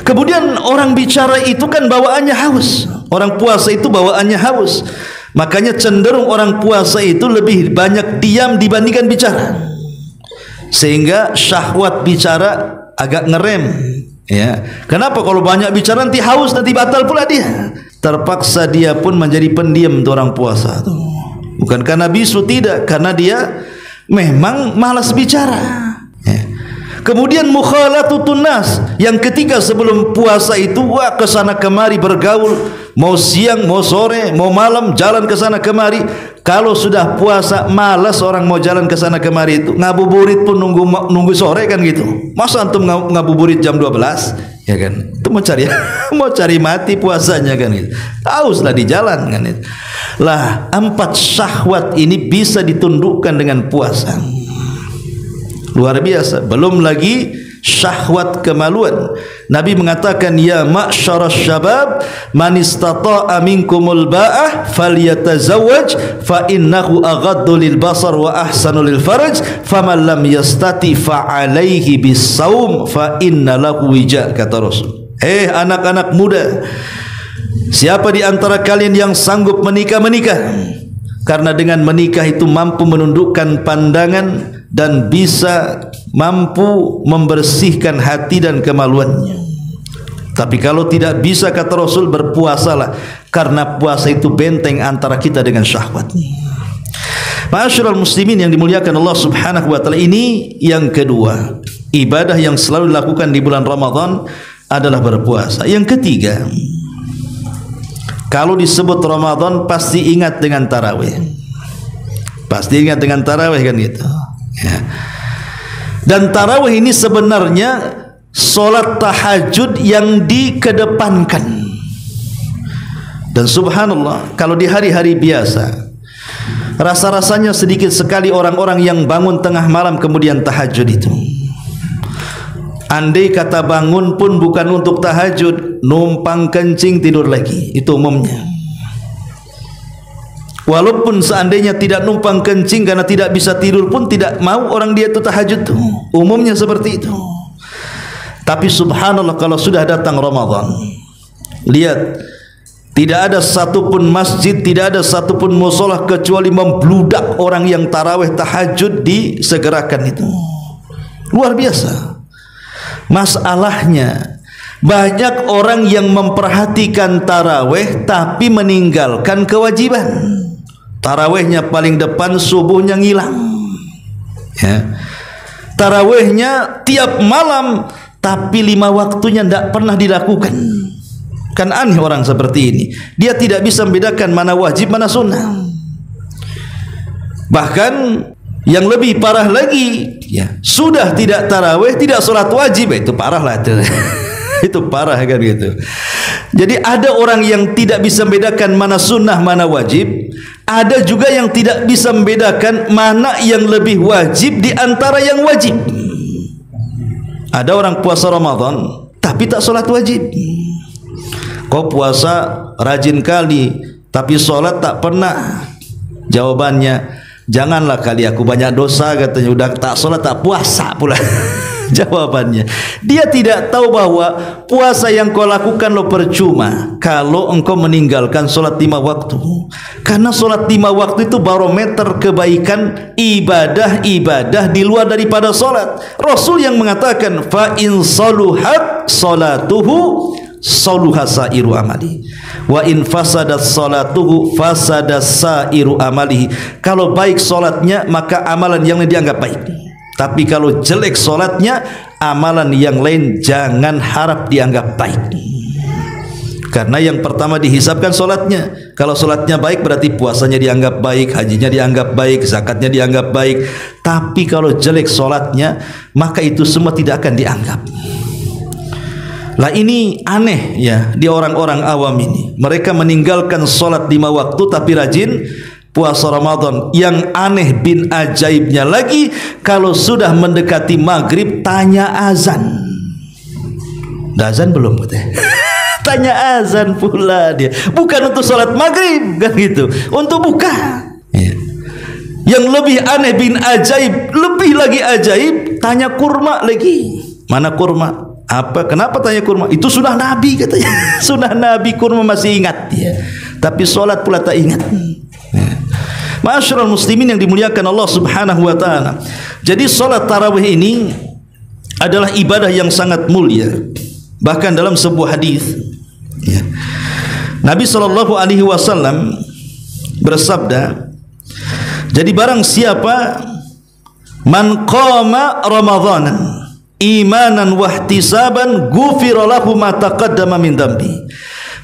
Kemudian orang bicara itu kan bawaannya haus. Orang puasa itu bawaannya haus. Makanya cenderung orang puasa itu lebih banyak diam dibandingkan bicara. Sehingga syahwat bicara agak ngerem. Ya. Kenapa? Kalau banyak bicara nanti haus, nanti batal pula dia. Terpaksa dia pun menjadi pendiam tuh orang puasa tuh. Bukan karena bisu, tidak, karena dia memang malas bicara. Ya. Kemudian mukhalatutun nas, yang ketiga sebelum puasa itu wah kesana kemari bergaul, mau siang, mau sore, mau malam jalan kesana kemari. Kalau sudah puasa malas orang mau jalan kesana kemari itu. Ngabuburit pun nunggu sore kan gitu. Masa antum ngabuburit jam 12? Ya kan? Itu mau cari mati puasanya kan gitu. Hauslah di jalan kan itu. Lah, 4 syahwat ini bisa ditundukkan dengan puasa. Luar biasa. Belum lagi syahwat kemaluan. Nabi mengatakan, ya ma'syaras syabab man istata'a minkumul ba'ah falyatazawwaj fa innahu aghaddu lil basar wa ahsanu lil faraj faman lam yastati fa alaihi bisawm fa inna lahu wija, kata Rasul. Anak-anak muda, siapa di antara kalian yang sanggup menikah, karena dengan menikah itu mampu menundukkan pandangan dan bisa mampu membersihkan hati dan kemaluannya. Tapi kalau tidak bisa, kata Rasul, berpuasalah, karena puasa itu benteng antara kita dengan syahwat. Ma'asyiral muslimin yang dimuliakan Allah Subhanahu wa taala, ini yang kedua, ibadah yang selalu dilakukan di bulan Ramadan adalah berpuasa. Yang ketiga, kalau disebut Ramadan pasti ingat dengan tarawih. Pasti ingat dengan tarawih kan gitu. Ya. Dan tarawih ini sebenarnya solat tahajud yang dikedepankan. Dan subhanallah, kalau di hari-hari biasa rasa-rasanya sedikit sekali orang-orang yang bangun tengah malam kemudian tahajud itu. Andai kata bangun pun bukan untuk tahajud, numpang kencing tidur lagi, itu umumnya. Walaupun seandainya tidak numpang kencing karena tidak bisa tidur pun tidak mau orang dia itu tahajud tuh. Umumnya seperti itu. Tapi subhanallah, kalau sudah datang Ramadan, lihat, tidak ada satupun masjid, tidak ada satupun musola kecuali membludak orang yang tarawih tahajud disegerakan itu. Luar biasa. Masalahnya banyak orang yang memperhatikan tarawih tapi meninggalkan kewajiban. Tarawihnya paling depan, subuhnya ngilang. Ya. Tarawihnya tiap malam, tapi 5 waktunya tidak pernah dilakukan. Kan aneh orang seperti ini. Dia tidak bisa membedakan mana wajib, mana sunnah. Bahkan yang lebih parah lagi, ya, sudah tidak tarawih, tidak sholat wajib, itu parah lah itu. Itu parah kan gitu. Jadi ada orang yang tidak bisa membedakan mana sunnah, mana wajib. Ada juga yang tidak bisa membedakan mana yang lebih wajib di antara yang wajib. Ada orang puasa Ramadan tapi tak sholat wajib. Kau puasa rajin kali tapi sholat tak pernah. Jawabannya, janganlah kali aku banyak dosa, katanya, udah tak sholat tak puasa pula. Jawabannya, dia tidak tahu bahwa puasa yang kau lakukan lo percuma kalau engkau meninggalkan solat 5 waktu. Karena solat 5 waktu itu barometer kebaikan ibadah-ibadah di luar daripada solat. Rasul yang mengatakan, fa in saluhat salatuhu saluha sairu amali, wa in fasadat salatuhu fasadas sairu amali. Kalau baik solatnya maka amalan yang lain dianggap baik. Tapi kalau jelek solatnya, amalan yang lain jangan harap dianggap baik. Karena yang pertama dihisabkan solatnya. Kalau solatnya baik berarti puasanya dianggap baik, hajinya dianggap baik, zakatnya dianggap baik. Tapi kalau jelek solatnya, maka itu semua tidak akan dianggap. Lah ini aneh ya di orang-orang awam ini. Mereka meninggalkan solat 5 waktu tapi rajin puasa Ramadan. Yang aneh bin ajaibnya lagi, kalau sudah mendekati maghrib tanya azan. Dah azan belum betul? Tanya azan pula dia. Bukan untuk salat maghrib kan gitu, untuk buka. Ya. Yang lebih aneh bin ajaib, lebih lagi ajaib, tanya kurma lagi. Mana kurma? Apa? Kenapa tanya kurma? Itu sunnah Nabi katanya. Sunnah Nabi kurma masih ingat dia. Tapi salat pula tak ingat. Ya. Ma'asyiral muslimin yang dimuliakan Allah Subhanahu wa taala. Jadi salat tarawih ini adalah ibadah yang sangat mulia. Bahkan dalam sebuah hadis ya, Nabi sallallahu alaihi wasallam bersabda, jadi barang siapa man qama ramadhanan imanan wahtisaban ghufira lahu ma taqaddama min dambi.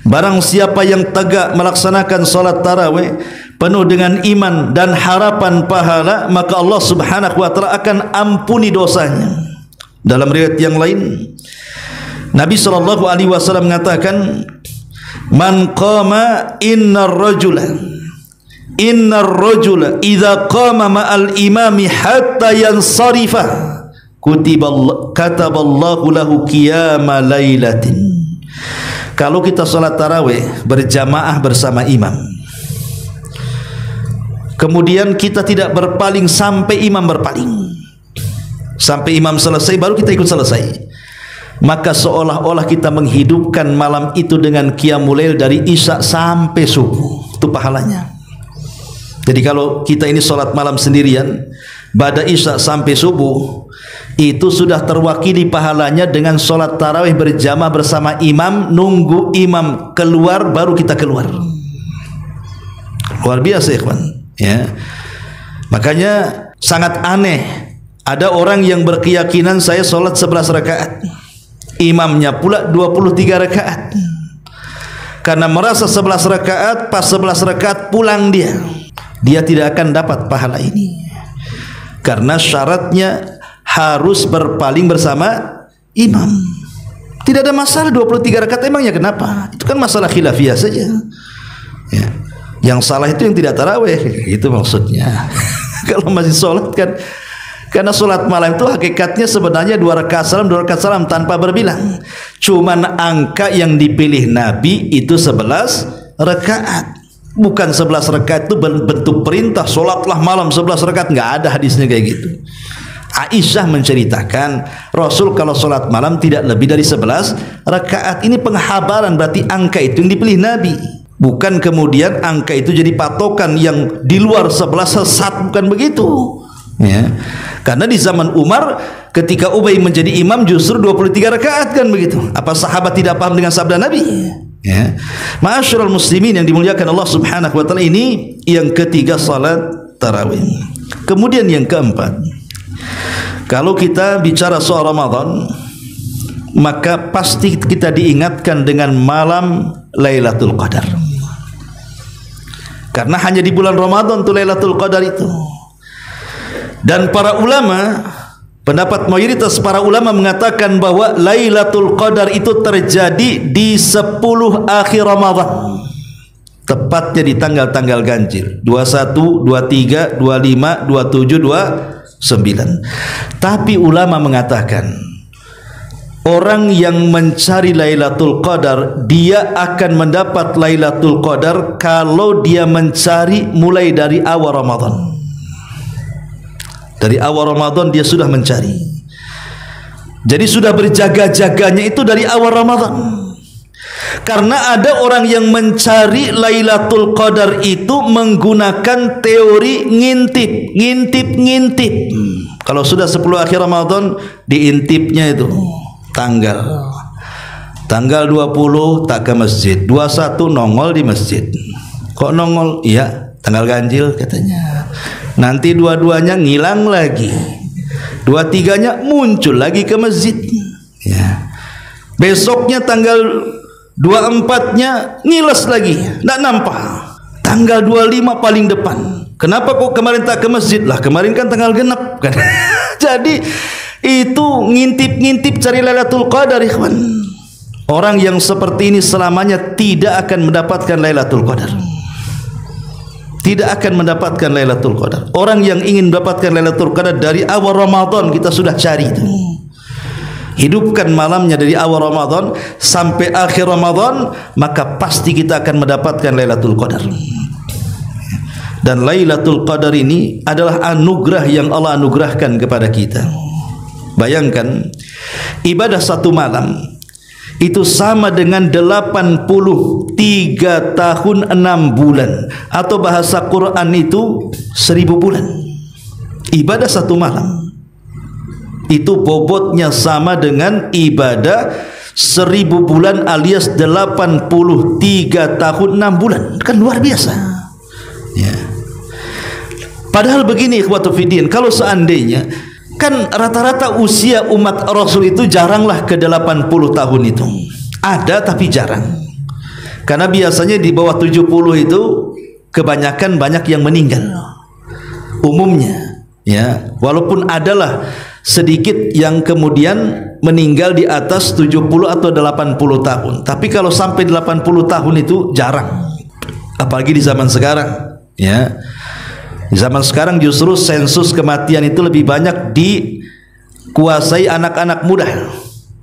Barang siapa yang tegak melaksanakan salat tarawih penuh dengan iman dan harapan pahala, maka Allah Subhanahu wa taala akan ampuni dosanya. Dalam riwayat yang lain, Nabi sallallahu alaihi wasallam mengatakan, man qama innar rajula idza qama ma'al imami hatta yansarifa kataballahu lahu qiyama lailatin. Kalau kita salat tarawih berjamaah bersama imam, kemudian kita tidak berpaling sampai imam berpaling, sampai imam selesai baru kita ikut selesai, maka seolah-olah kita menghidupkan malam itu dengan qiyamul lail dari isya sampai subuh. Itu pahalanya. Jadi kalau kita ini sholat malam sendirian pada isya sampai subuh, itu sudah terwakili pahalanya dengan sholat tarawih berjamaah bersama imam, nunggu imam keluar baru kita keluar. Luar biasa ikhwan ya. Makanya sangat aneh ada orang yang berkeyakinan saya sholat 11 rakaat, imamnya pula 23 rakaat. Karena merasa 11 rakaat, pas 11 rakaat pulang dia tidak akan dapat pahala ini. Karena syaratnya harus berpaling bersama imam. Tidak ada masalah 23 rakaat, emangnya kenapa? Itu kan masalah khilafiyah saja ya. Yang salah itu yang tidak tarawih, itu maksudnya. Kalau masih sholat kan, karena sholat malam itu hakikatnya sebenarnya 2 rakaat salam tanpa berbilang. Cuman angka yang dipilih Nabi itu 11 rakaat. Bukan 11 rakaat itu bentuk perintah sholatlah malam 11 rakaat, enggak ada hadisnya kayak gitu. Aisyah menceritakan Rasul kalau sholat malam tidak lebih dari 11 rakaat. Ini penghabaran, berarti angka itu yang dipilih Nabi. Bukan kemudian angka itu jadi patokan yang di luar 11 sesat, bukan begitu. Ya. Karena di zaman Umar ketika Ubay menjadi imam justru 23 rakaat kan begitu. Apa sahabat tidak paham dengan sabda Nabi? Ya. Ma'asyiral muslimin yang dimuliakan Allah Subhanahu wa taala, ini yang ketiga salat tarawih. Kemudian yang keempat, kalau kita bicara soal Ramadan, maka pasti kita diingatkan dengan malam Lailatul Qadar. Karena hanya di bulan Ramadan tuh Lailatul Qadar itu. Dan para ulama, pendapat mayoritas para ulama mengatakan bahwa Lailatul Qadar itu terjadi di 10 akhir Ramadan. Tepatnya di tanggal-tanggal ganjil 21, 23, 25, 27, 29. Tapi ulama mengatakan orang yang mencari Lailatul Qadar, dia akan mendapat Lailatul Qadar kalau dia mencari mulai dari awal Ramadan. Dari awal Ramadan dia sudah mencari. Jadi sudah berjaga-jaganya itu dari awal Ramadan. Karena ada orang yang mencari Lailatul Qadar itu menggunakan teori ngintip. Kalau sudah 10 akhir Ramadan, diintipnya itu tanggal 20 tak ke masjid, 21 nongol di masjid. Kok nongol? Iya, tanggal ganjil katanya. Nanti dua-duanya ngilang lagi, 23-nya muncul lagi ke masjid ya. Besoknya tanggal 24-nya ngiles lagi, tidak nampak. Tanggal 25 paling depan. Kenapa kok kemarin tak ke masjid? Lah kemarin kan tanggal genap kan. Jadi itu ngintip-ngintip cari Lailatul Qadar, ikhwan. Orang yang seperti ini selamanya tidak akan mendapatkan Lailatul Qadar. Tidak akan mendapatkan Lailatul Qadar. Orang yang ingin mendapatkan Lailatul Qadar dari awal Ramadan kita sudah cari itu. Hidupkan malamnya dari awal Ramadan sampai akhir Ramadan, maka pasti kita akan mendapatkan Lailatul Qadar. Dan Lailatul Qadar ini adalah anugerah yang Allah anugerahkan kepada kita. Bayangkan, ibadah satu malam itu sama dengan 83 tahun 6 bulan, atau bahasa Quran itu 1000 bulan. Ibadah satu malam itu bobotnya sama dengan ibadah 1000 bulan alias 83 tahun 6 bulan. Kan luar biasa ya. Padahal begini ikhwatu fiddin, kalau seandainya kan rata-rata usia umat Rasul itu jaranglah ke 80 tahun itu. Ada tapi jarang. Karena biasanya di bawah 70 itu kebanyakan banyak yang meninggal. Umumnya ya, walaupun adalah sedikit yang kemudian meninggal di atas 70 atau 80 tahun. Tapi kalau sampai 80 tahun itu jarang. Apalagi di zaman sekarang ya. Di zaman sekarang justru sensus kematian itu lebih banyak dikuasai anak-anak muda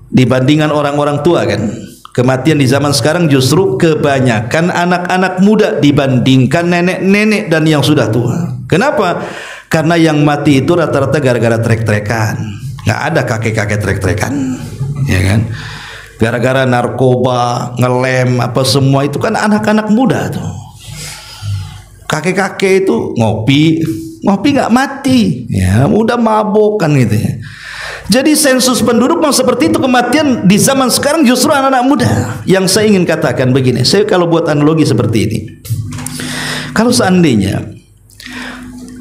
dibandingkan orang-orang tua kan. Kematian di zaman sekarang justru kebanyakan anak-anak muda dibandingkan nenek-nenek dan yang sudah tua. Kenapa? Karena yang mati itu rata-rata gara-gara trek-trekan. Nggak ada kakek-kakek trek-trekan, ya kan? Gara-gara narkoba, ngelem, apa semua itu kan anak-anak muda tuh. Kakek-kakek itu ngopi nggak mati, ya udah mabok kan gitu ya. Jadi sensus penduduk memang seperti itu. Kematian di zaman sekarang justru anak-anak muda. Yang saya ingin katakan begini, saya kalau buat analogi seperti ini, kalau seandainya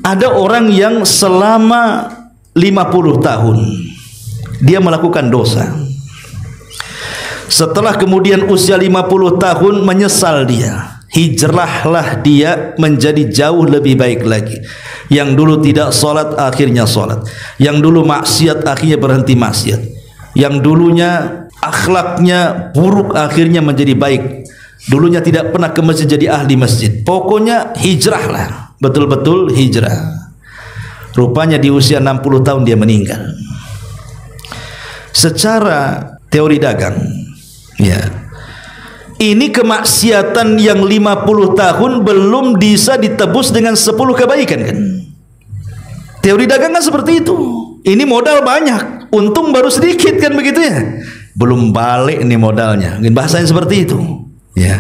ada orang yang selama 50 tahun dia melakukan dosa, setelah kemudian usia 50 tahun menyesal dia, hijrahlah dia menjadi jauh lebih baik lagi. Yang dulu tidak sholat akhirnya sholat, yang dulu maksiat akhirnya berhenti maksiat, yang dulunya akhlaknya buruk akhirnya menjadi baik, dulunya tidak pernah ke masjid jadi ahli masjid. Pokoknya hijrahlah, betul-betul hijrah. Rupanya di usia 60 tahun dia meninggal. Secara teori dagang ya, ini kemaksiatan yang 50 tahun belum bisa ditebus dengan 10 kebaikan kan. Teori dagang kan seperti itu. Ini modal banyak, untung baru sedikit kan begitu ya. Belum balik nih modalnya. Mungkin bahasanya seperti itu. Ya.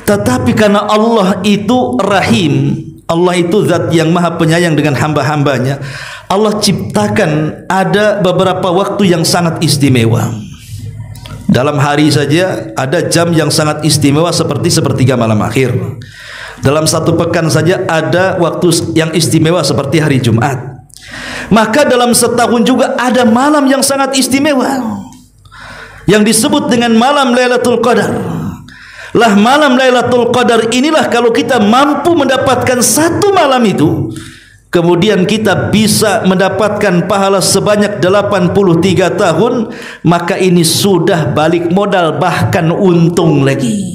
Tetapi karena Allah itu Rahim, Allah itu zat yang maha penyayang dengan hamba-hambanya, Allah ciptakan ada beberapa waktu yang sangat istimewa. Dalam hari saja ada jam yang sangat istimewa seperti sepertiga malam akhir. Dalam satu pekan saja ada waktu yang istimewa seperti hari Jumat. Maka dalam setahun juga ada malam yang sangat istimewa yang disebut dengan malam Lailatul Qadar. Lah malam Lailatul Qadar inilah kalau kita mampu mendapatkan satu malam itu, kemudian kita bisa mendapatkan pahala sebanyak 83 tahun, maka ini sudah balik modal, bahkan untung lagi.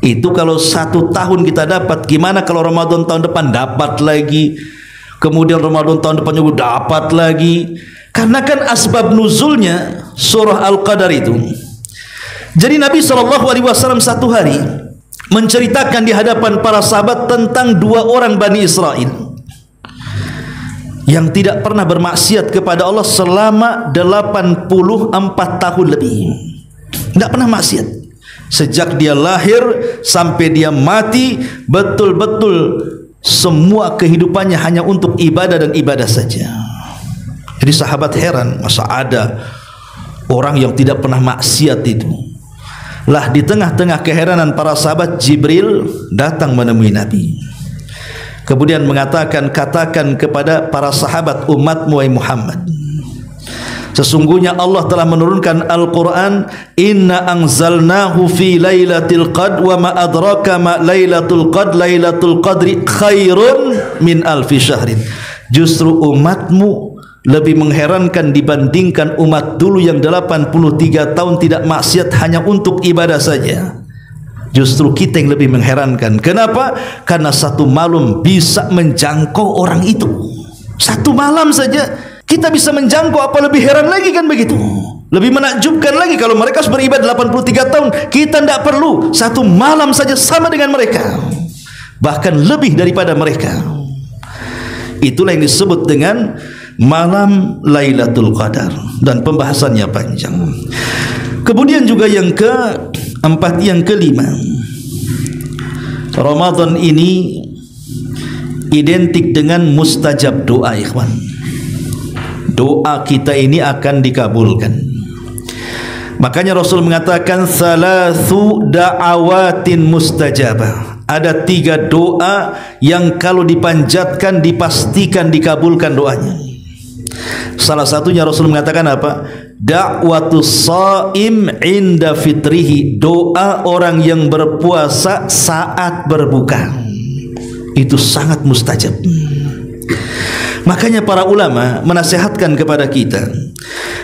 Itu kalau satu tahun kita dapat. Gimana kalau Ramadan tahun depan dapat lagi, kemudian Ramadan tahun depan juga dapat lagi. Karena kan asbab nuzulnya surah Al-Qadar itu. Jadi Nabi SAW satu hari menceritakan di hadapan para sahabat tentang dua orang Bani Israel yang tidak pernah bermaksiat kepada Allah selama 84 tahun lebih. Tidak pernah maksiat. Sejak dia lahir sampai dia mati, betul-betul semua kehidupannya hanya untuk ibadah dan ibadah saja. Jadi sahabat heran, masa ada orang yang tidak pernah maksiat itu. Lah di tengah-tengah keheranan para sahabat, Jibril datang menemui Nabi. Kemudian mengatakan, katakan kepada para sahabat umatmu wahai Muhammad, sesungguhnya Allah telah menurunkan Al-Quran, inna anzalnahu fi lailatul qadr wa ma adraka ma lailatul qadr, lailatul qadri khairun min alfi syahrin. Justru umatmu lebih mengherankan dibandingkan umat dulu yang 83 tahun tidak maksiat hanya untuk ibadah saja. Justru kita yang lebih mengherankan. Kenapa? Karena satu malam bisa menjangkau orang itu. Satu malam saja kita bisa menjangkau, apa lebih heran lagi kan begitu? Lebih menakjubkan lagi kalau mereka beribadah 83 tahun, kita tidak perlu, satu malam saja sama dengan mereka, bahkan lebih daripada mereka. Itulah yang disebut dengan malam Lailatul Qadar, dan pembahasannya panjang. Kemudian juga yang keempat, yang kelima, Ramadan ini identik dengan mustajab doa, ikhwan. Doa kita ini akan dikabulkan. Makanya Rasul mengatakan salatsu da'awatin mustajabah. Ada 3 doa yang kalau dipanjatkan dipastikan dikabulkan doanya. Salah satunya Rasul mengatakan apa? Da'watus shaim inda fitrihi. Doa orang yang berpuasa saat berbuka. Itu sangat mustajab. Makanya para ulama menasihatkan kepada kita,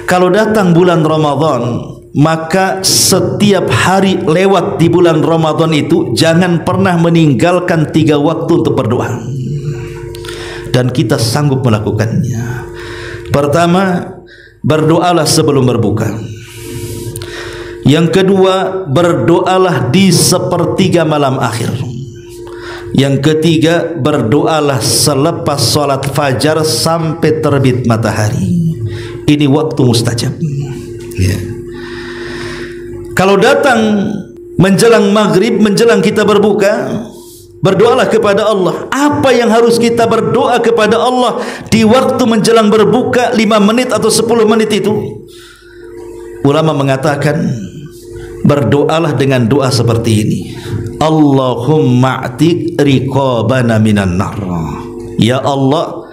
kalau datang bulan Ramadan, maka setiap hari lewat di bulan Ramadan itu jangan pernah meninggalkan 3 waktu untuk berdoa. Dan kita sanggup melakukannya. Pertama, berdoalah sebelum berbuka. Yang kedua, berdoalah di sepertiga malam akhir. Yang ketiga, berdoalah selepas sholat fajar sampai terbit matahari. Ini waktu mustajab. Ya. Kalau datang menjelang maghrib, menjelang kita berbuka, berdoalah kepada Allah. Apa yang harus kita berdoa kepada Allah di waktu menjelang berbuka 5 menit atau 10 menit itu? Ulama mengatakan, berdoalah dengan doa seperti ini. Allahumma a'tiq riqabana minan nar. Ya Allah,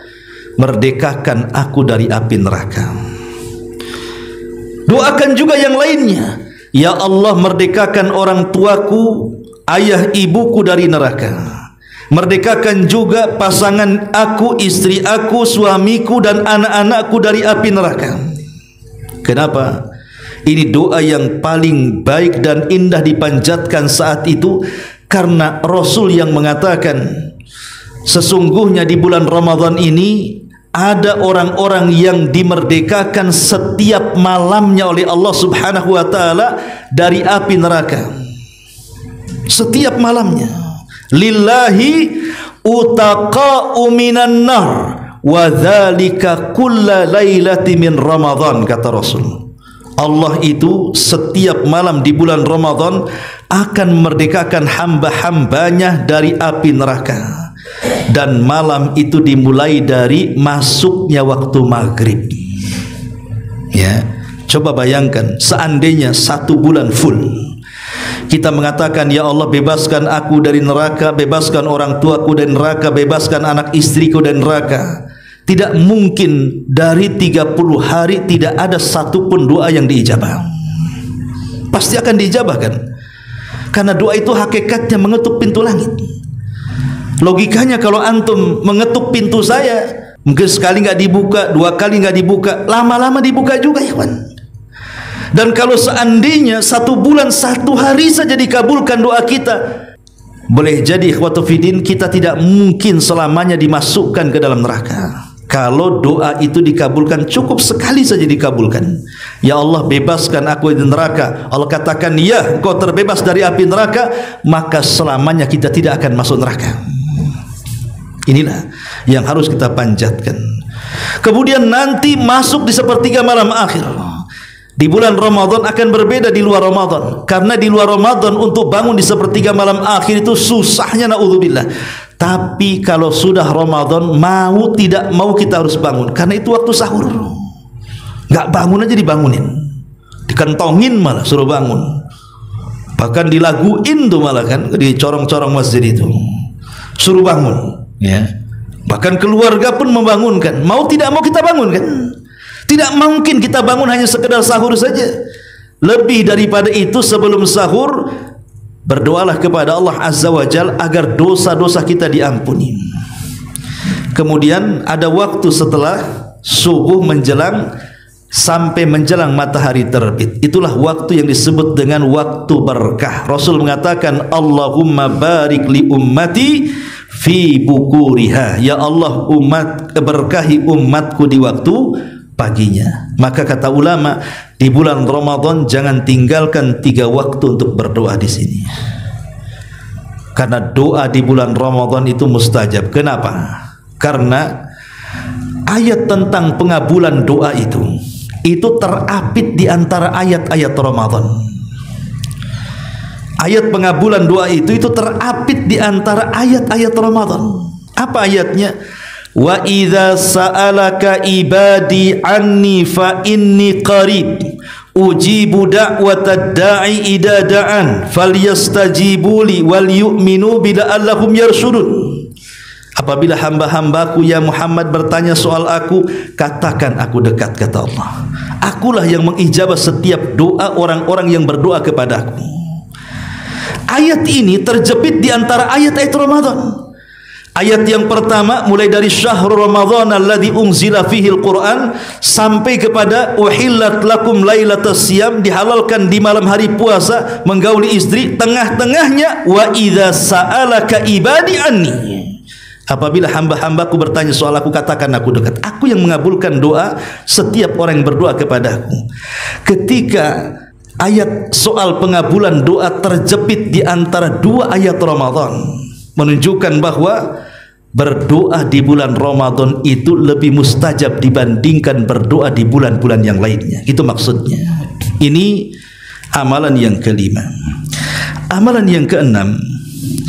merdekakan aku dari api neraka. Doakan juga yang lainnya. Ya Allah, merdekakan orang tuaku, ayah ibuku dari neraka. Merdekakan juga pasangan aku, istri aku, suamiku dan anak-anakku dari api neraka. Kenapa? Ini doa yang paling baik dan indah dipanjatkan saat itu, karena Rasul yang mengatakan, sesungguhnya di bulan Ramadan ini ada orang-orang yang dimerdekakan setiap malamnya oleh Allah Subhanahu wa taala dari api neraka. Setiap malamnya. Lillahi utaqa'u minan nar wa dzalika kulla lailati min Ramadan, kata Rasul. Allah itu setiap malam di bulan Ramadan akan memerdekakan hamba-hambanya dari api neraka, dan malam itu dimulai dari masuknya waktu maghrib. Ya, coba bayangkan seandainya 1 bulan full kita mengatakan, ya Allah, bebaskan aku dari neraka, bebaskan orang tuaku dari neraka, bebaskan anak istriku dari neraka. Tidak mungkin dari 30 hari tidak ada satupun doa yang diijabah. Pasti akan diijabahkan, karena doa itu hakikatnya mengetuk pintu langit. Logikanya kalau antum mengetuk pintu saya, mungkin sekali nggak dibuka, 2 kali nggak dibuka, lama-lama dibuka juga, ya kawan. Dan kalau seandainya 1 bulan 1 hari saja dikabulkan doa kita, boleh jadi ikhwatu fiddin kita tidak mungkin selamanya dimasukkan ke dalam neraka. Kalau doa itu dikabulkan, cukup sekali saja dikabulkan. Ya Allah, bebaskan aku dari neraka. Allah katakan, ya, engkau terbebas dari api neraka, maka selamanya kita tidak akan masuk neraka. Inilah yang harus kita panjatkan. Kemudian nanti masuk di sepertiga malam akhir. Di bulan Ramadan akan berbeda di luar Ramadan, karena di luar Ramadan untuk bangun di sepertiga malam akhir itu susahnya, naudzubillah. Tapi kalau sudah Ramadan, mau tidak mau kita harus bangun, karena itu waktu sahur. Nggak bangun aja dibangunin, dikentongin malah suruh bangun, bahkan dilaguin tuh malah kan di corong-corong masjid itu, suruh bangun ya. Bahkan keluarga pun membangunkan, mau tidak mau kita bangunkan. Tidak mungkin kita bangun hanya sekedar sahur saja. Lebih daripada itu, sebelum sahur berdoalah kepada Allah Azza wa Jalla agar dosa-dosa kita diampuni. Kemudian ada waktu setelah subuh menjelang sampai menjelang matahari terbit. Itulah waktu yang disebut dengan waktu berkah. Rasul mengatakan, Allahumma barik li ummati fi bukuriha. Ya Allah, berkahi umatku di waktu paginya. Maka kata ulama, di bulan Ramadan jangan tinggalkan 3 waktu untuk berdoa di sini. Karena doa di bulan Ramadan itu mustajab. Kenapa? Karena ayat tentang pengabulan doa itu terapit di antara ayat-ayat Ramadan. Ayat pengabulan doa itu terapit di antara ayat-ayat Ramadan. Apa ayatnya? Wa idza sa'alaka ibadi anni fa inni qarib ujibu da'watad da'i idza da'an falyastajibu li wal yu'minu bi la'allahum yarshudun. Apabila hamba-hambaku ya Muhammad bertanya soal aku, katakan aku dekat, kata Allah. Akulah yang mengijabah setiap doa orang-orang yang berdoa kepadaku. Ayat ini terjepit di antara ayat-ayat Ramadan. Ayat yang pertama mulai dari syahrul Ramadan alladzi unzila fihil Quran sampai kepada uhillat lakum lailatas siyam, dihalalkan di malam hari puasa menggauli istri. Tengah-tengahnya wa idza sa'alaka ibadi anni, apabila hamba-hambaku bertanya soal aku, katakan aku dekat. Aku yang mengabulkan doa setiap orang yang berdoa kepadaku. Ketika ayat soal pengabulan doa terjepit di antara 2 ayat Ramadan, menunjukkan bahwa berdoa di bulan Ramadan itu lebih mustajab dibandingkan berdoa di bulan-bulan yang lainnya. Itu maksudnya. Ini amalan yang kelima. Amalan yang keenam,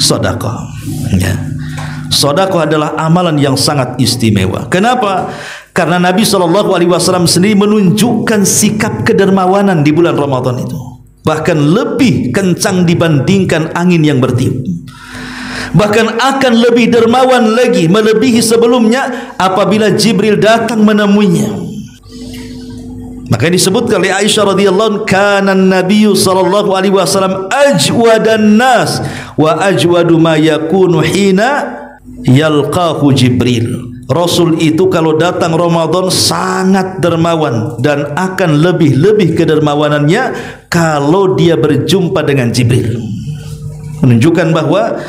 sedekah. Ya. Sedekah adalah amalan yang sangat istimewa. Kenapa? Karena Nabi SAW sendiri menunjukkan sikap kedermawanan di bulan Ramadan itu. Bahkan lebih kencang dibandingkan angin yang bertiup. Bahkan akan lebih dermawan lagi, melebihi sebelumnya apabila Jibril datang menemuinya. Maka disebutkan oleh Aisyah radhiyallahu anha, kana an-nabiyyu sallallahu alaihi wasallam ajwadan nas wa ajwadu ma yakunu hina yalqahu Jibril. Rasul itu kalau datang Ramadan sangat dermawan, dan akan lebih-lebih kedermawanannya kalau dia berjumpa dengan Jibril. Menunjukkan bahwa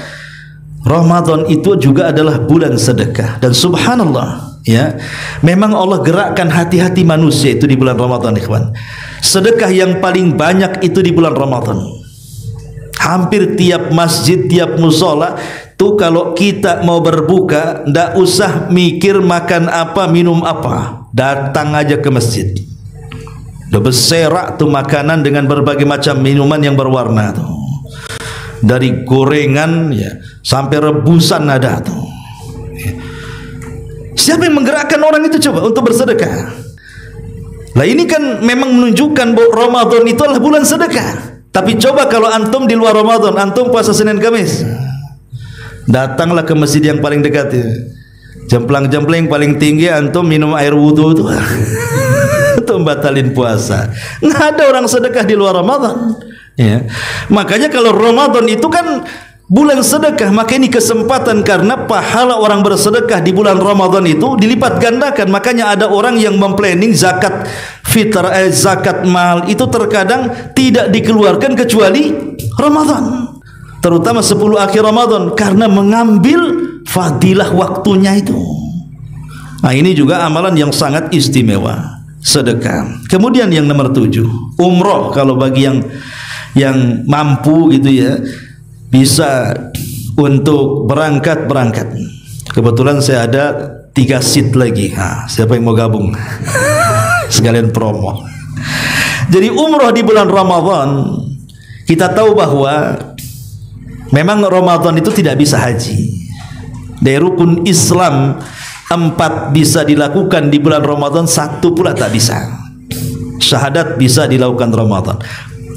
Ramadan itu juga adalah bulan sedekah. Dan subhanallah, ya, memang Allah gerakkan hati-hati manusia itu di bulan Ramadan, ikhwan. Sedekah yang paling banyak itu di bulan Ramadan. Hampir tiap masjid, tiap musola tuh kalau kita mau berbuka, ndak usah mikir makan apa, minum apa, datang aja ke masjid. Udah berserak tuh makanan dengan berbagai macam minuman yang berwarna tuh. Dari gorengan ya sampai rebusan ada tuh. Siapa yang menggerakkan orang itu coba untuk bersedekah? Lah ini kan memang menunjukkan bahwa Ramadan itu adalah bulan sedekah. Tapi coba kalau antum di luar Ramadan, antum puasa Senin Kamis, datanglah ke masjid yang paling dekat ya. Jemplang-jempling paling tinggi, antum minum air wudu itu itu batalin puasa. Nggak ada orang sedekah di luar Ramadan. Ya. Makanya kalau Ramadan itu kan bulan sedekah, maka ini kesempatan, karena pahala orang bersedekah di bulan Ramadan itu dilipat gandakan. Makanya ada orang yang memplanning zakat fitrah, zakat mal itu terkadang tidak dikeluarkan kecuali Ramadan, terutama 10 akhir Ramadan, karena mengambil fadilah waktunya itu. Nah, ini juga amalan yang sangat istimewa, sedekah. Kemudian yang nomor 7, umroh. Kalau bagi yang mampu gitu ya, bisa untuk berangkat. Kebetulan saya ada 3 seat lagi. Siapa yang mau gabung? Sekalian promo. Jadi umroh di bulan Ramadan, kita tahu bahwa memang Ramadan itu tidak bisa haji. Dari rukun Islam 4 bisa dilakukan di bulan Ramadan, 1 pula tak bisa. Syahadat bisa dilakukan Ramadan,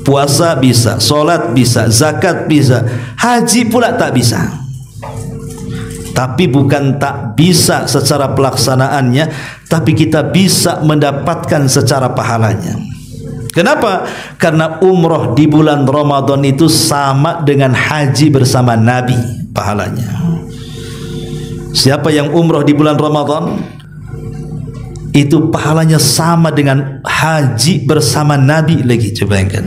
puasa bisa, solat bisa, zakat bisa, haji pula tak bisa. Tapi bukan tak bisa secara pelaksanaannya, tapi kita bisa mendapatkan secara pahalanya. Kenapa? Karena umroh di bulan Ramadan itu sama dengan haji bersama Nabi pahalanya. Siapa yang umroh di bulan Ramadan, itu pahalanya sama dengan haji bersama Nabi lagi. Coba bayangkan.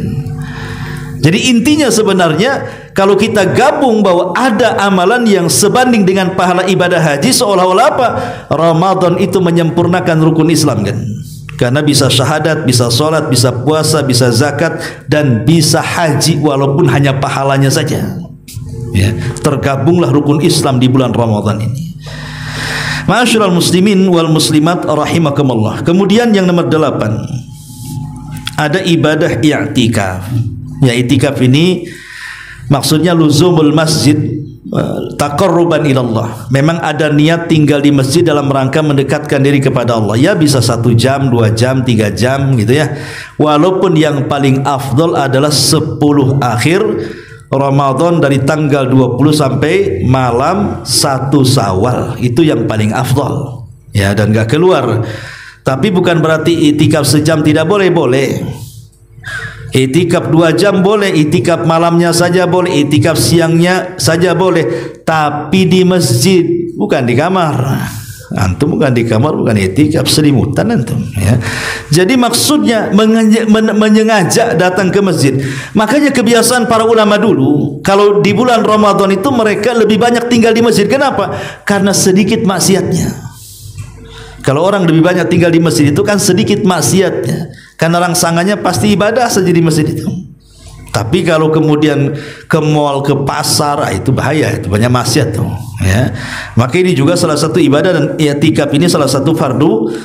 Jadi intinya sebenarnya kalau kita gabung bahwa ada amalan yang sebanding dengan pahala ibadah haji, seolah-olah apa? Ramadan itu menyempurnakan rukun Islam kan? Karena bisa syahadat, bisa sholat, bisa puasa, bisa zakat, dan bisa haji walaupun hanya pahalanya saja. Ya, tergabunglah rukun Islam di bulan Ramadan ini. Ma'asyiral muslimin wal muslimat rahimakumullah. Kemudian yang nomor 8, ada ibadah i'tikaf. Ya, i'tikaf ini maksudnya luzumul masjid, taqarruban ilallah. Memang ada niat tinggal di masjid dalam rangka mendekatkan diri kepada Allah. Ya bisa 1 jam, 2 jam, 3 jam gitu ya. Walaupun yang paling afdol adalah 10 akhir Ramadan dari tanggal 20 sampai malam 1 Syawal. Itu yang paling afdol. Ya, dan enggak keluar. Tapi bukan berarti i'tikaf sejam tidak boleh, boleh. I'tikaf 2 jam boleh, i'tikaf malamnya saja boleh, i'tikaf siangnya saja boleh, tapi di masjid, bukan di kamar. Antum bukan di kamar, bukan i'tikaf, selimutan antum ya. Jadi maksudnya menyengaja datang ke masjid. Makanya kebiasaan para ulama dulu, kalau di bulan Ramadan itu mereka lebih banyak tinggal di masjid. Kenapa? Karena sedikit maksiatnya. Kalau orang lebih banyak tinggal di masjid itu kan sedikit maksiatnya. Karena rangsangannya pasti ibadah saja di masjid itu. Tapi kalau kemudian ke mall, ke pasar, itu bahaya, itu banyak maksiat tuh. Ya, maka ini juga salah satu ibadah, dan i'tikaf ini salah satu fardu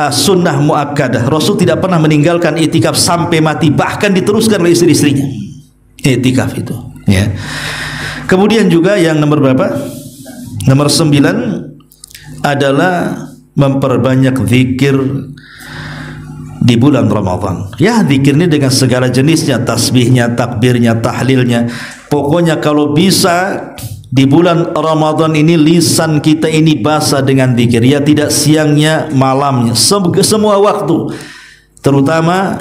sunnah muakkadah. Rasul tidak pernah meninggalkan i'tikaf sampai mati, bahkan diteruskan oleh istri-istrinya. I'tikaf itu. Ya. Kemudian juga yang nomor berapa? Nomor 9 adalah memperbanyak zikir di bulan Ramadan. Ya, zikir ini dengan segala jenisnya, tasbihnya, takbirnya, tahlilnya. Pokoknya kalau bisa di bulan Ramadan ini lisan kita ini basah dengan zikir. Ya, tidak siangnya, malamnya, semua waktu. Terutama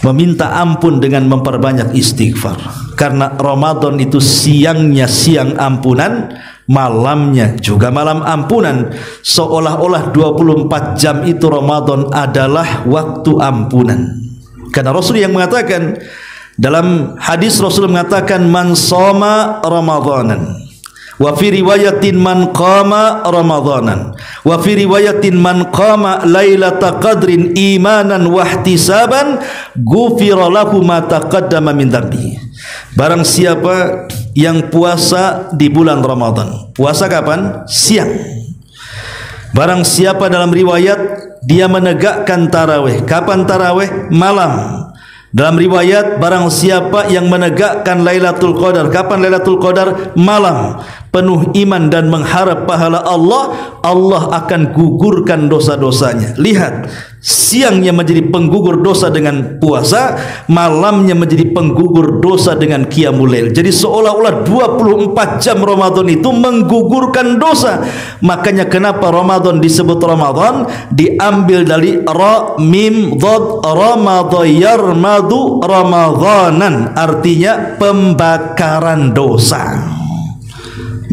meminta ampun dengan memperbanyak istighfar. Karena Ramadan itu siangnya siang ampunan, malamnya juga malam ampunan. Seolah-olah 24 jam itu Ramadan adalah waktu ampunan. Karena Rasul yang mengatakan, dalam hadis Rasul mengatakan, man shoma ramadanan, wa fi riwayatin man qama ramadanan, wa fi riwayatin man qama lailata qadrin imanan wa ihtisaban ghufira lahu ma taqaddama min dhanbi. Barang siapa yang puasa di bulan Ramadan, puasa kapan? Siang. Barang siapa dalam riwayat dia menegakkan tarawih, kapan tarawih? Malam. Dalam riwayat barang siapa yang menegakkan Lailatul Qadar, kapan Lailatul Qadar? Malam. Penuh iman dan mengharap pahala Allah, Allah akan gugurkan dosa-dosanya. Lihat, siangnya menjadi penggugur dosa dengan puasa, malamnya menjadi penggugur dosa dengan qiyamul lail. Jadi seolah-olah 24 jam Ramadan itu menggugurkan dosa. Makanya kenapa Ramadan disebut Ramadan? Diambil dari ra mim dhad ramadha yarmadu ramadhanan, artinya pembakaran dosa.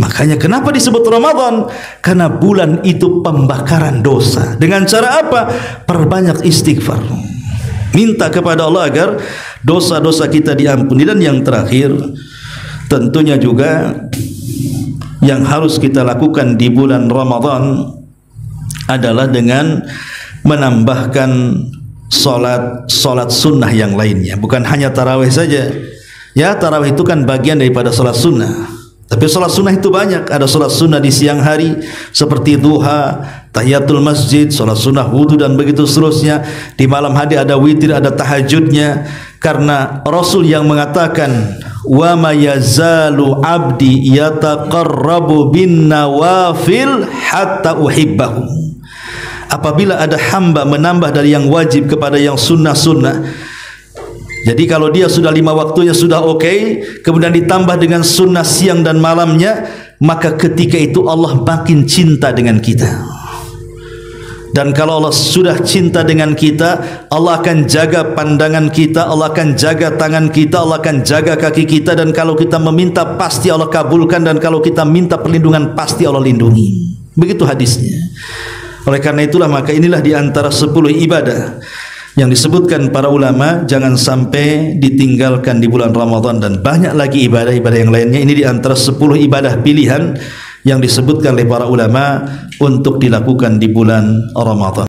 Makanya kenapa disebut Ramadan? Karena bulan itu pembakaran dosa. Dengan cara apa? Perbanyak istighfar. Minta kepada Allah agar dosa-dosa kita diampuni. Dan yang terakhir, tentunya juga yang harus kita lakukan di bulan Ramadan adalah dengan menambahkan solat sunnah yang lainnya. Bukan hanya tarawih saja. Ya, tarawih itu kan bagian daripada solat sunnah. Tapi salat sunnah itu banyak. Ada salat sunnah di siang hari seperti duha, tahiyatul masjid, salat sunnah wudu dan begitu seterusnya. Di malam hari ada witir, ada tahajudnya. Karena Rasul yang mengatakan, wa ma yazalu abdi yataqarrabu bin nawafil hatta uhibbahu. Apabila ada hamba menambah dari yang wajib kepada yang sunnah-sunnah. Jadi kalau dia sudah 5 waktunya sudah oke, kemudian ditambah dengan sunnah siang dan malamnya, maka ketika itu Allah makin cinta dengan kita. Dan kalau Allah sudah cinta dengan kita, Allah akan jaga pandangan kita, Allah akan jaga tangan kita, Allah akan jaga kaki kita. Dan kalau kita meminta pasti Allah kabulkan, dan kalau kita minta perlindungan pasti Allah lindungi. Begitu hadisnya. Oleh karena itulah maka inilah di antara 10 ibadah yang disebutkan para ulama jangan sampai ditinggalkan di bulan Ramadan, dan banyak lagi ibadah-ibadah yang lainnya. Ini di antara 10 ibadah pilihan yang disebutkan oleh para ulama untuk dilakukan di bulan Ramadan.